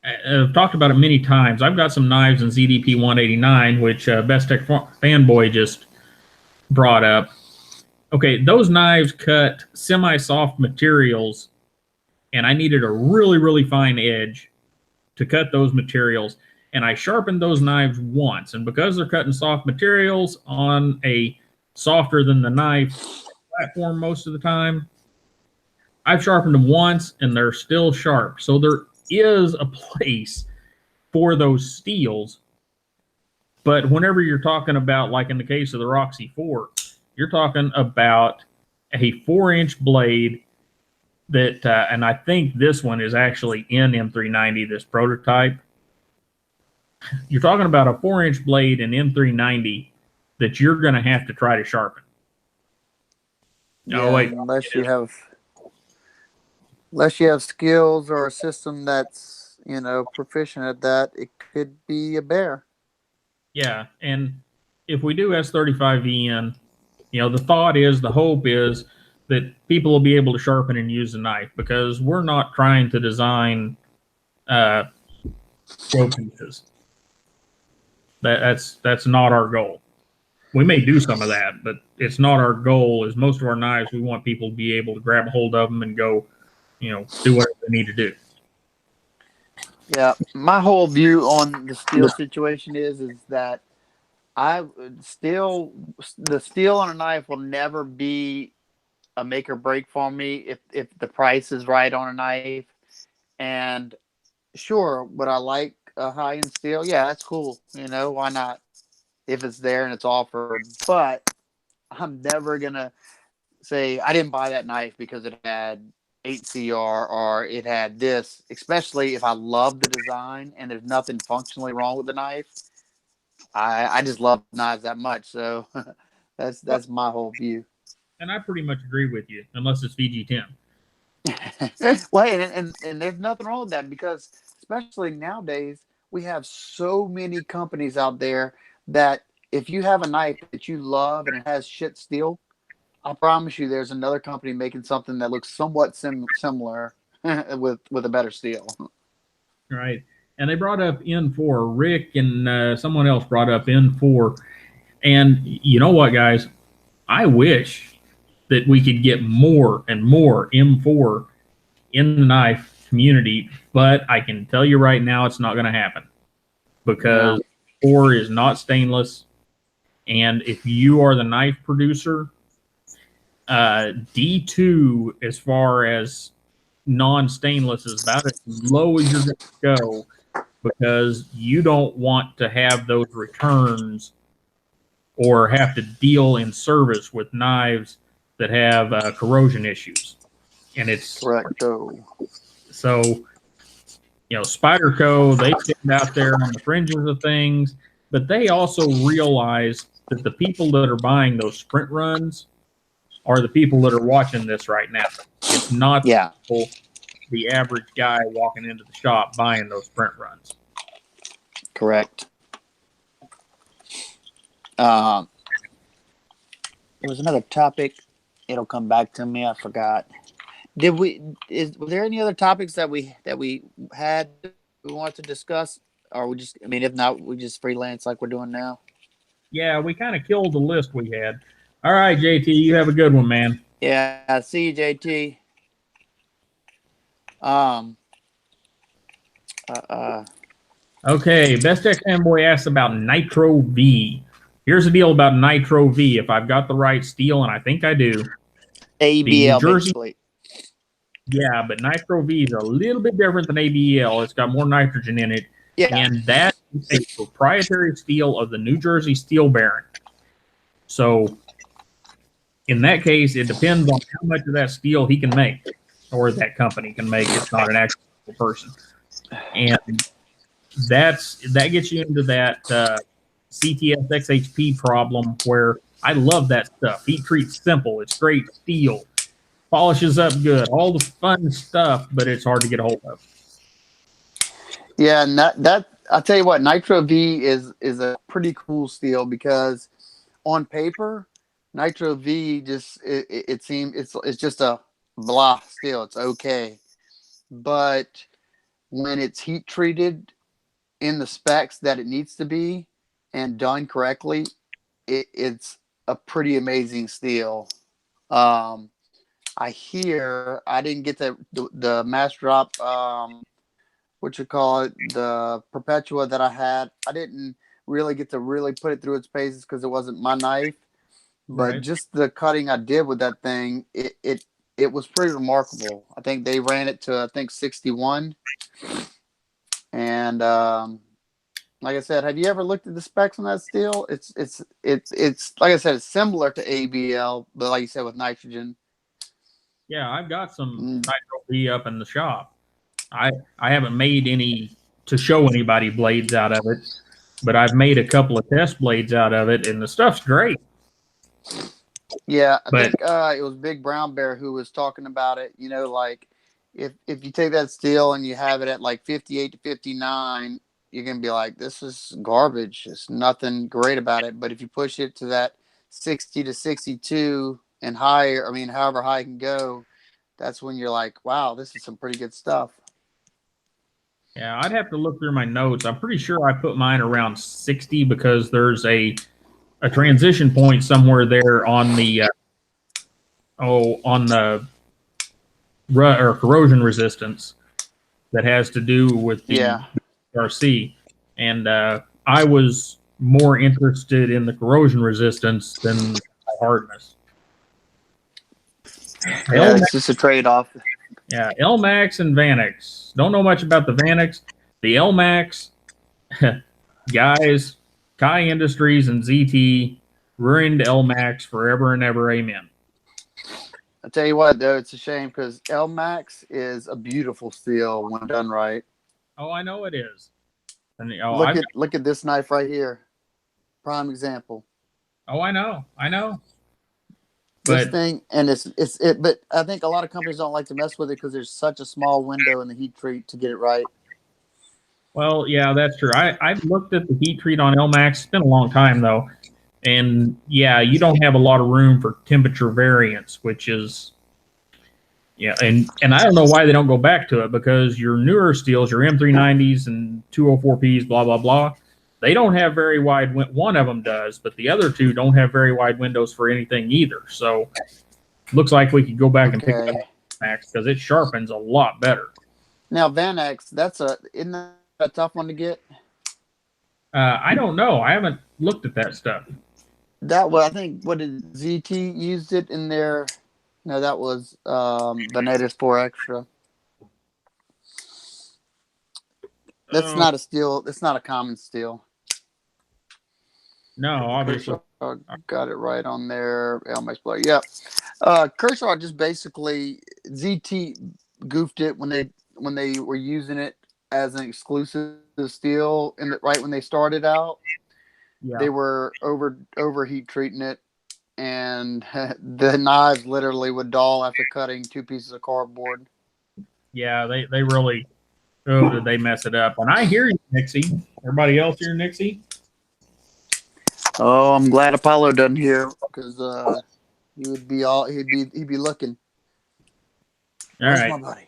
I've talked about it many times. I've got some knives in ZDP 189, which Best Tech Fanboy just brought up. Okay, those knives cut semi-soft materials, and I needed a really, really fine edge to cut those materials. And I sharpened those knives once. And because they're cutting soft materials on a softer than the knife platform most of the time, I've sharpened them once and they're still sharp. So there is a place for those steels. But whenever you're talking about, like in the case of the Roxy 4, you're talking about a 4-inch blade that, and I think this one is actually in M390, this prototype. You're talking about a 4-inch blade in M390 that you're going to have to try to sharpen. Yeah, Oh wait, unless you have skills or a system that's proficient at that, it could be a bear. yeah, and if we do S35VN, the thought is, the hope is that people will be able to sharpen and use a knife, because we're not trying to design uh, show pieces. That's not our goal. We may do some of that, but it's not our goal. Is most of our knives, we want people to be able to grab a hold of them and go, do whatever they need to do. Yeah, my whole view on the steel situation is that I still the steel on a knife will never be a make or break for me if the price is right on a knife. And sure, would I like a high end steel? Yeah, that's cool. Why not? If it's there and it's offered. But I'm never gonna say I didn't buy that knife because it had 8CR or it had this, especially if I love the design and there's nothing functionally wrong with the knife. I just love knives that much. So that's my whole view. And I pretty much agree with you, unless it's VG10. Well, and there's nothing wrong with that, because especially nowadays we have so many companies out there that if you have a knife that you love and it has shit steel, I promise you there's another company making something that looks somewhat similar with a better steel. Right. And they brought up N4. Rick and someone else brought up N4. And you know what, guys? I wish that we could get more and more M4 in the knife community, but I can tell you right now it's not going to happen, because No. 4 is not stainless. And if you are the knife producer, D2, as far as non-stainless, is about as low as you're going to go, because you don't want to have those returns or have to deal in service with knives that have corrosion issues. And it's Correcto. so, Spyderco, they stand out there on the fringes of things, but they also realize that the people that are buying those sprint runs are the people that are watching this right now. It's not the average guy walking into the shop buying those sprint runs. Correct. There was another topic. It'll come back to me. I forgot. Was there any other topics that we had we wanted to discuss, or we just? I mean, if not, we just freelance like we're doing now. Yeah, we kind of killed the list we had. All right, JT, you have a good one, man. Yeah, see you, JT. Okay, Best X Fanboy asks about Nitro V. Here's the deal about Nitro V. If I've got the right steel, and I think I do, the New ABL Jersey, basically. yeah, but Nitro V is a little bit different than ABL. It's got more nitrogen in it, Yeah. and that is a proprietary steel of the New Jersey Steel Baron. So, in that case, it depends on how much of that steel he can make, or that company can make. It's not an actual person, and that gets you into that CTS XHP problem, where I love that stuff. Heat treats simple. It's great steel. Polishes up good. All the fun stuff, but it's hard to get a hold of. Yeah, and that I'll tell you what, Nitro V is a pretty cool steel, because on paper, Nitro V just it seems it's just a blah steel. It's okay, but when it's heat treated in the specs that it needs to be and done correctly, it's a pretty amazing steel. I didn't get the mass drop, what you call it, the Perpetua that I had. I didn't really get to really put it through its paces because it wasn't my knife. But Right. just the cutting I did with that thing, it was pretty remarkable. I think they ran it to 61, and like I said, have you ever looked at the specs on that steel? It's like I said, it's similar to ABL, but like you said, with nitrogen. Yeah, I've got some Nitro V up in the shop. I haven't made any to show anybody blades out of it, but I've made a couple of test blades out of it, and the stuff's great. Yeah, I But think it was Big Brown Bear who was talking about it. You know, like if you take that steel and you have it at like 58 to 59, you're gonna be like, this is garbage. There's nothing great about it. But if you push it to that 60 to 62 and higher, I mean, however high it can go, that's when you're like, wow, this is some pretty good stuff. yeah, I'd have to look through my notes. I'm pretty sure I put mine around 60 because there's a transition point somewhere there on the on the or corrosion resistance that has to do with the Yeah. RC, and I was more interested in the corrosion resistance than the hardness. Yeah, it's just a trade off. Yeah, LMAX and Vanex. Don't know much about the Vanex. The LMAX, guys, Kai Industries and ZT ruined LMAX forever and ever. Amen. I tell you what, though, it's a shame because LMAX is a beautiful steel when done right. Oh, I know it is. And Look at this knife right here. Prime example. I know, This but thing, and but I think a lot of companies don't like to mess with it because there's such a small window in the heat treat to get it right. well, yeah, that's true. I've looked at the heat treat on LMAX. It's been a long time though, and yeah, you don't have a lot of room for temperature variance, which is yeah, and I don't know why they don't go back to it because your newer steels, your M390s and 204Ps, blah blah blah, they don't have very wide. One of them does, but the other two don't have very wide windows for anything either. So looks like we could go back and pick it up Max because it sharpens a lot better. Now Vanex, isn't that a tough one to get? I don't know. I haven't looked at that stuff. That was, I think, what did ZT used it in their? No, that was Venetis 4 Extra. That's not a steel. That's not a common steel. No, obviously. Kershaw got it right on there. LMAX player. Yeah. Kershaw just basically ZT goofed it when they were using it as an exclusive steel right when they started out. Yeah. They were overheat treating it, and the knives literally would dull after cutting 2 pieces of cardboard. Yeah, they really did they mess it up. And I hear you, Nixie. Everybody else here, Nixie? Oh, I'm glad Apollo doesn't hear because he would be all he'd be looking. Where's my buddy?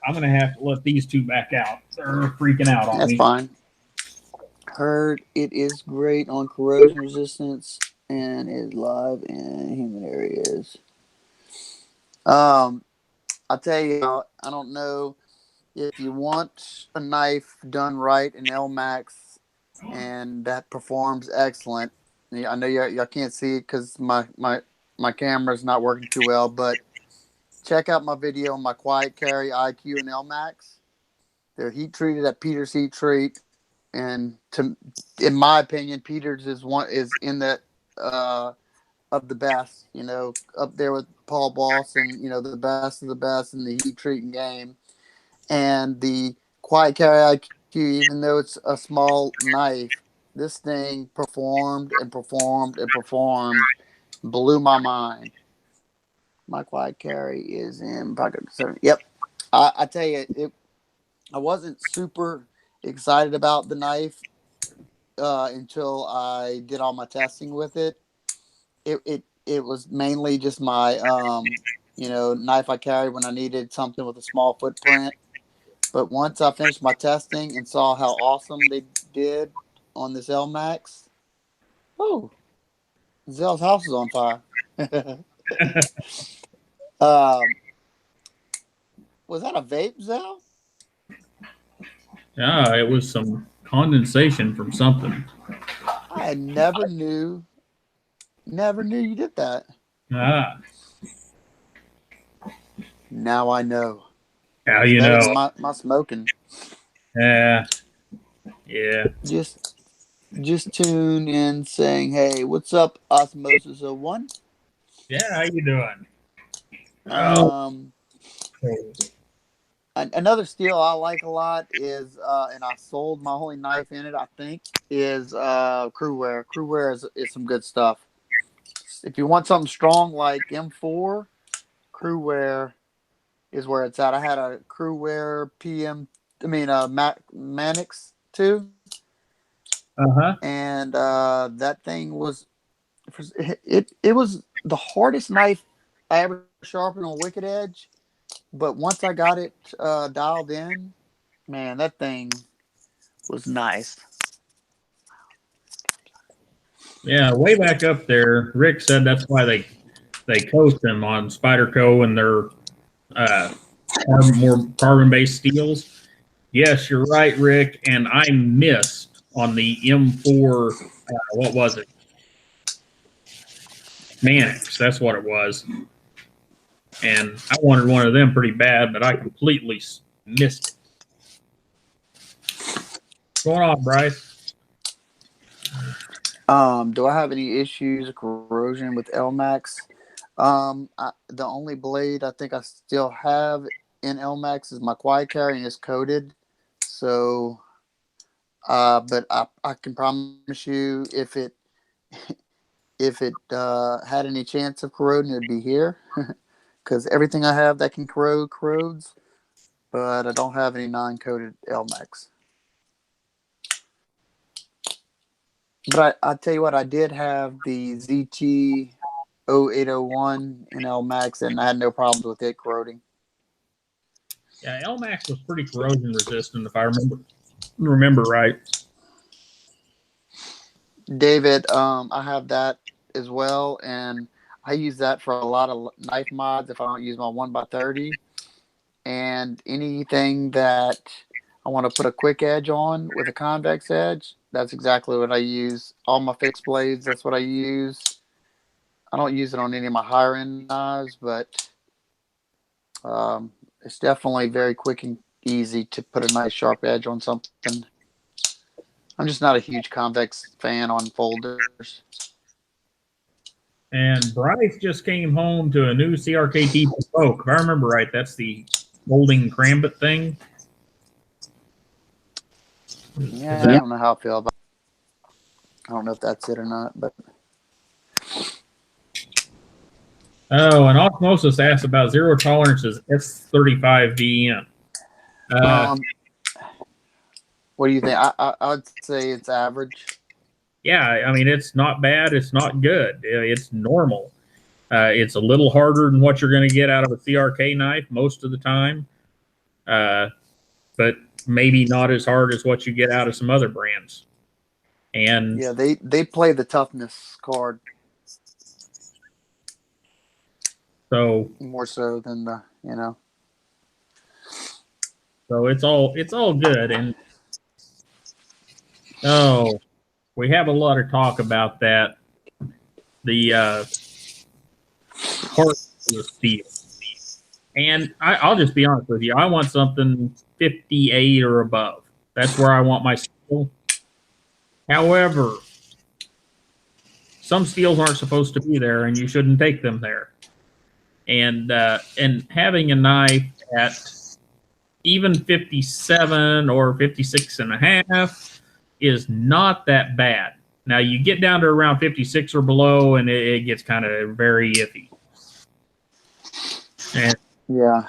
I'm gonna have to let these two back out. They're freaking out on me. That's fine. Heard it is great on corrosion resistance and is live in human areas. I'll tell you, I don't know if you want a knife done right in LMAX and that performs excellent. I know y'all can't see it because my camera's not working too well, but check out my video on my quiet carry IQ and LMAX. They're heat treated at Peters Heat Treat, and in my opinion, Peters is in the of the best. You know, up there with Paul Boss and the best of the best in the heat treating game. And the quiet carry IQ, even though it's a small knife, this thing performed and performed and performed, blew my mind. My quiet carry is in pocket 7. Yep, I tell you, I wasn't super excited about the knife until I did all my testing with it. It was mainly just my knife I carried when I needed something with a small footprint. But once I finished my testing and saw how awesome they did on this LMAX, oh, Zel's house is on fire. Was that a vape, Zel? Yeah, it was some condensation from something. I never knew you did that. Ah. Now I know. How It's you better know? than my smoking. Yeah. Just tune in saying, hey, what's up, Osmosis 01? Yeah, how you doing? Another steel I like a lot is, and I sold my only knife in it, I think, is Crewware. Crewware is some good stuff. works. If you want something strong like M4, Crewware is where it's at. I had a Crewware Manix too, and that thing was it was the hardest knife I ever sharpened on Wicked Edge. But once I got it dialed in, man, that thing was nice. Yeah, way back up there, Rick said that's why they coast them on Spyderco and their more carbon-based steels. Yes, you're right, Rick, and I missed on the M4. What was it? Manix, that's what it was. And I wanted one of them pretty bad, but I completely missed it. What's going on, Bryce? Do I have any issues, corrosion with LMAX? The only blade I think I still have in LMAX is my Quiet Carry, and it's coated. So, but I can promise you, if it had any chance of corroding, it'd be here. Because everything I have that can corrode corrodes, but I don't have any non-coated LMAX. But I tell you what, I did have the ZT 0801 in LMAX, and I had no problems with it corroding. Yeah, LMAX was pretty corrosion resistant, if I remember right. David, I have that as well, and I use that for a lot of knife mods if I don't use my 1x30. And anything that I want to put a quick edge on with a convex edge, that's exactly what I use. All my fixed blades, that's what I use. I don't use it on any of my higher end knives, but it's definitely very quick and easy to put a nice sharp edge on something. I'm just not a huge convex fan on folders. And Bryce just came home to a new CRKT spoke. If I remember right, that's the folding crambit thing. Yeah, I don't know how I feel about it. I don't know if that's it or not, but. Oh, and Osmosis asked about zero tolerances S35 VM. What do you think? I'd say it's average. Yeah, I mean, it's not bad. It's not good. It's normal. It's a little harder than what you're going to get out of a CRK knife most of the time, but maybe not as hard as what you get out of some other brands. And yeah, they play the toughness card. So more so than the, you know. So it's all good. And oh, we have a lot of talk about that. The heart of the steel. And I'll just be honest with you. I want something 58 or above. That's where I want my steel. However, some steels aren't supposed to be there, and you shouldn't take them there. And having a knife at even 57 or 56 and a half is not that bad. Now you get down to around 56 or below, and it gets kind of very iffy. And yeah,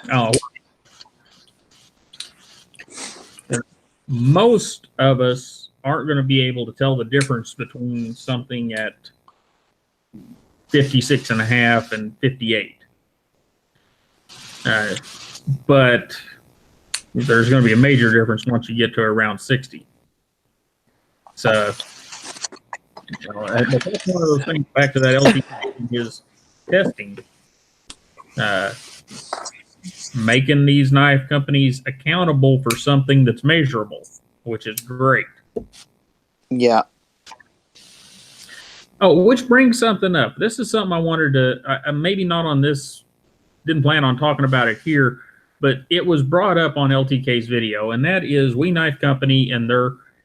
most of us aren't going to be able to tell the difference between something at 56 and a half and 58. But there's going to be a major difference once you get to around 60. So, that's one of those things. Back to that LT is testing, making these knife companies accountable for something that's measurable, which is great. Yeah. Oh, which brings something up. This is something I wanted to, maybe not on this, didn't plan on talking about it here, but it was brought up on LTK's video, and that is We Knife Company, and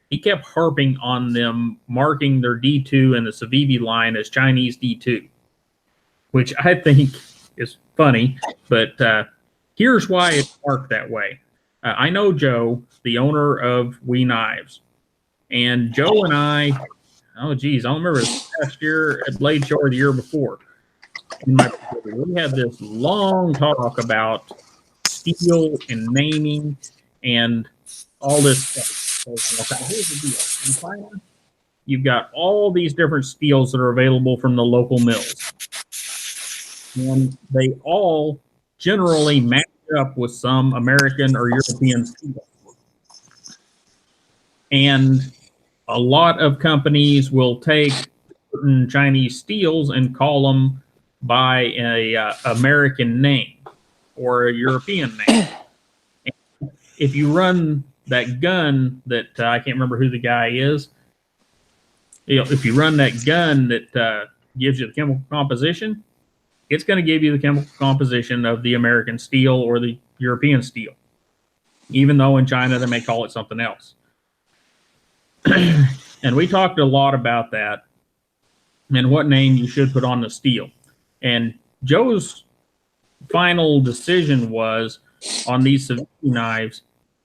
he kept harping on them marking their D2 and the Civivi line as Chinese D2, which I think is funny, but here's why it's marked that way. I know Joe, the owner of We Knives, and Joe and I, oh geez, I don't remember his last year at Blade Show or the year before. We had this long talk about steel and naming and all this stuff. So, okay, here's the deal. In China, you've got all these different steels that are available from the local mills. And they all generally match up with some American or European steel. And a lot of companies will take certain Chinese steels and call them by a American name or a European name. If you run that gun that I can't remember who the guy is, if you run that gun that gives you the chemical composition, it's going to give you the chemical composition of the American steel or the European steel, even though in China they may call it something else. And we talked a lot about that and what name you should put on the steel. And Joe's final decision was on these Savini knives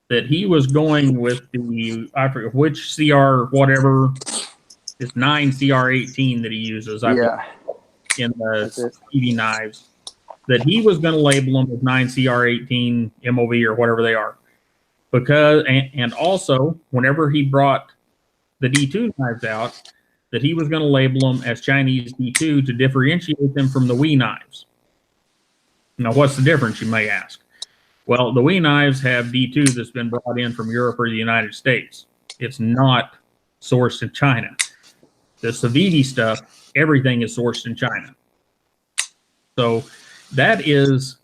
that he was going with the, I forget which CR whatever, it's 9CR18 that he uses. Yeah. In the TV knives, that he was going to label them as 9CR18 MOV or whatever they are. Because, and also, whenever he brought the D2 knives out, that he was going to label them as Chinese D2 to differentiate them from the Wee knives. Now, what's the difference, you may ask? Well, the Wee knives have D2 that's been brought in from Europe or the United States. It's not sourced in China. The Savini stuff, everything is sourced in China. So that is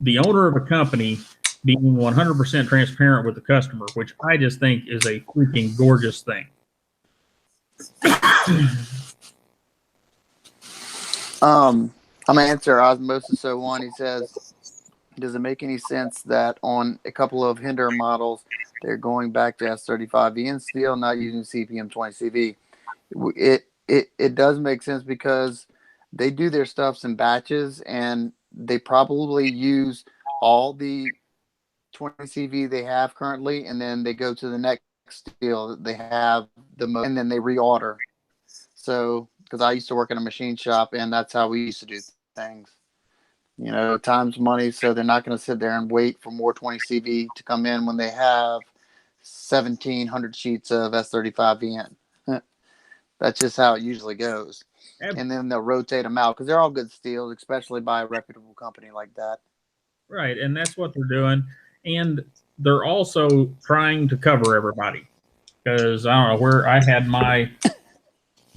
the owner of a company being 100% transparent with the customer, which I just think is a freaking gorgeous thing. I'm gonna answer Osmosis 01. He says, does it make any sense that on a couple of Hinder models they're going back to S35VN steel, not using CPM 20CV? It does make sense because they do their stuffs in batches and they probably use all the 20 CV they have currently, and then they go to the next steel that they have the most, and then they reorder. So, because I used to work in a machine shop, and that's how we used to do things. You know, time's money, so they're not going to sit there and wait for more 20 CV to come in when they have 1,700 sheets of S35VN. That's just how it usually goes. And then they'll rotate them out because they're all good steels, especially by a reputable company like that. Right, and that's what they're doing. And they're also trying to cover everybody. Because I don't know where I had my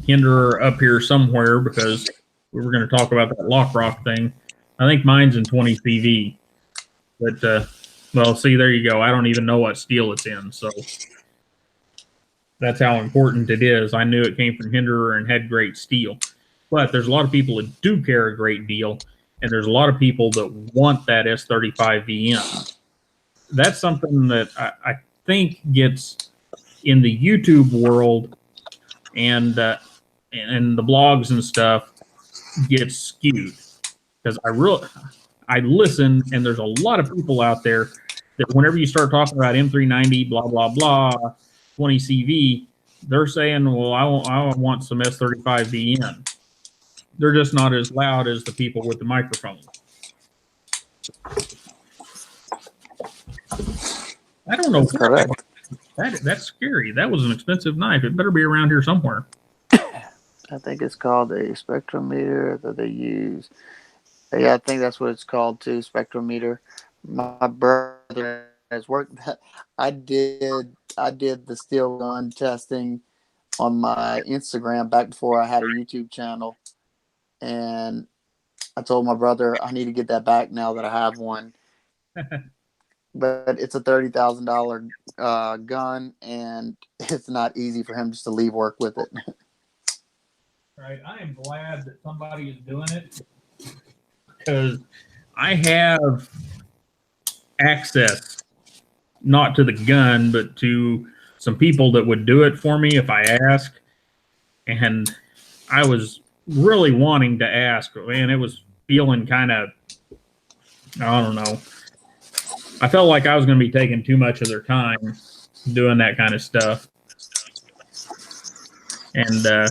Hinderer up here somewhere because we were going to talk about that lock rock thing. I think mine's in 20 CV. But, well, see, there you go. I don't even know what steel it's in. So that's how important it is. I knew it came from Hinderer and had great steel. But there's a lot of people that do care a great deal. And there's a lot of people that want that S35VM. That's something that I think gets in the YouTube world and the blogs and stuff gets skewed. Because I listen, and there's a lot of people out there that whenever you start talking about M390, blah, blah, blah, 20 CV, they're saying, well, I want some S35VN. They're just not as loud as the people with the microphone. I don't know. Correct. That's scary. That was an expensive knife. It better be around here somewhere. I think it's called a spectrometer that they use. Yeah, I think that's what it's called too, spectrometer. My brother has worked that. I did the steel gun testing on my Instagram back before I had a YouTube channel. And I told my brother I need to get that back now that I have one. But it's a $30,000 gun, and it's not easy for him just to leave work with it. Right. I am glad that somebody is doing it because I have access not to the gun, but to some people that would do it for me if I ask. And I was really wanting to ask, man, it was feeling kind of, I don't know. I felt like I was going to be taking too much of their time doing that kind of stuff. And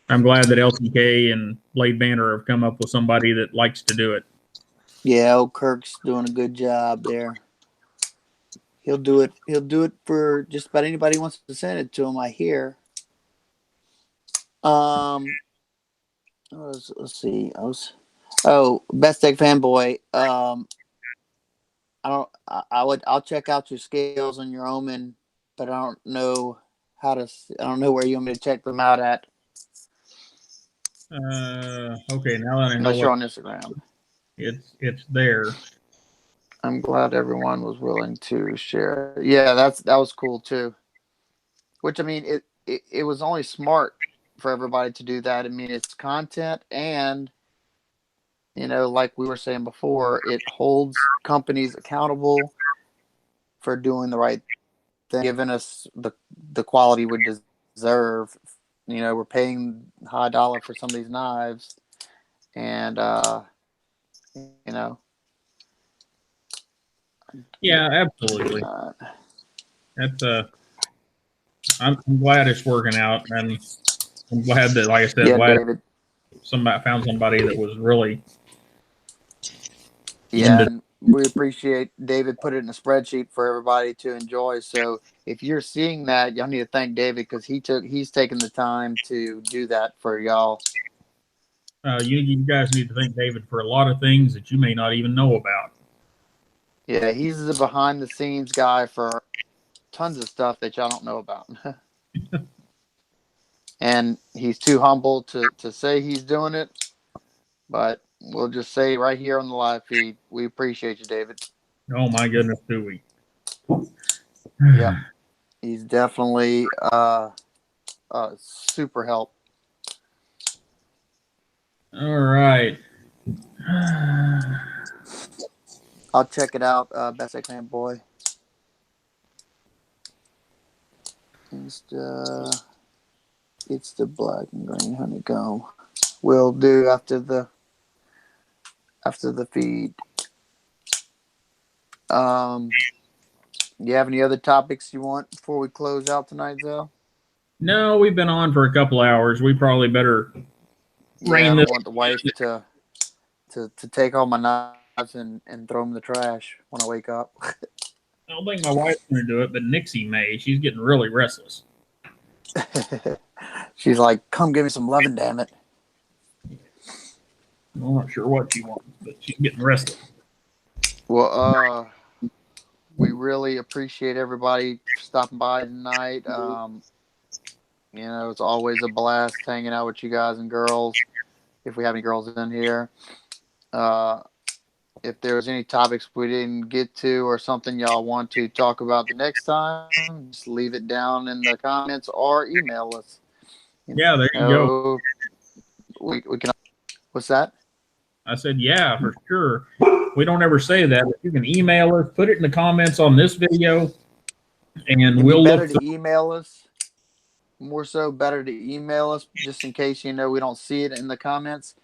I'm glad that LCK and Blade Banner have come up with somebody that likes to do it. Yeah, old Kirk's doing a good job there. He'll do it. He'll do it for just about anybody who wants to send it to him. I hear. Let's see. Best Egg Fanboy. I'll check out your scales on your Omen, but I don't know I don't know where you want me to check them out at. Okay, now that I know Unless you're on Instagram. it's there. I'm glad everyone was willing to share. Yeah, that was cool too. Which, I mean, it was only smart for everybody to do that. I mean, it's content, and like we were saying before, it holds companies accountable for doing the right thing, giving us the quality we deserve. We're paying high dollar for some of these knives, and Yeah, absolutely. That's I'm glad it's working out, and I'm glad that, like I said, David. Somebody found somebody that was really and we appreciate David put it in a spreadsheet for everybody to enjoy. So if you're seeing that, y'all need to thank David because he's taken the time to do that for y'all. You guys need to thank David for a lot of things that you may not even know about. Yeah, he's the behind the scenes guy for tons of stuff that y'all don't know about. And he's too humble to say he's doing it, but we'll just say right here on the live feed, we appreciate you, David. Oh my goodness, do we? Yep. He's definitely super help. All right. I'll check it out, Best Egg Fanboy. It's the black and green honeycomb. We'll do after the feed. Do you have any other topics you want before we close out tonight, Zel? No, we've been on for a couple hours. We probably better I don't want the wife to take all my knives and throw them in the trash when I wake up. I don't think my wife's going to do it, but Nixie may. She's getting really restless. She's like, come give me some loving, damn it. I'm not sure what she wants, but she's getting restless. Well, we really appreciate everybody stopping by tonight. It's always a blast hanging out with you guys and girls, if we have any girls in here. If there's any topics we didn't get to or something y'all want to talk about the next time, just leave it down in the comments or email us. Yeah, there you go. We can. What's that? I said, yeah, for sure. We don't ever say that, but you can email us, put it in the comments on this video, and we'll look. To email us. More so, better to email us just in case we don't see it in the comments.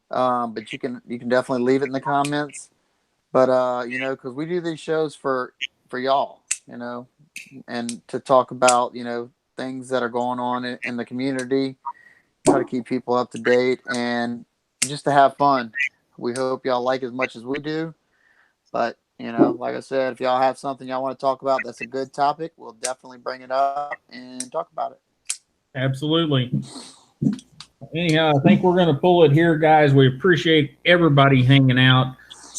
But you can definitely leave it in the comments. But because we do these shows for y'all, and to talk about things that are going on in the community, try to keep people up to date, and just to have fun. We hope y'all like as much as we do. But like I said, if y'all have something y'all want to talk about that's a good topic, we'll definitely bring it up and talk about it. Absolutely. Anyhow, I think we're going to pull it here, guys. We appreciate everybody hanging out.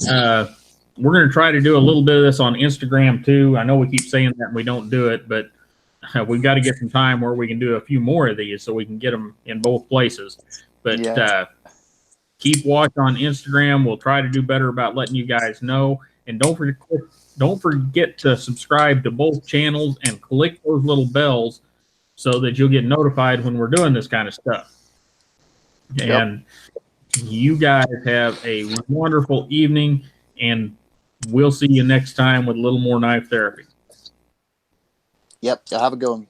We're going to try to do a little bit of this on Instagram too. I know we keep saying that and we don't do it, but we've got to get some time where we can do a few more of these so we can get them in both places. But keep watch on Instagram. We'll try to do better about letting you guys know. And don't forget to subscribe to both channels and click those little bells so that you'll get notified when we're doing this kind of stuff. And you guys have a wonderful evening, and we'll see you next time with a little more knife therapy. Yep. Have a good one.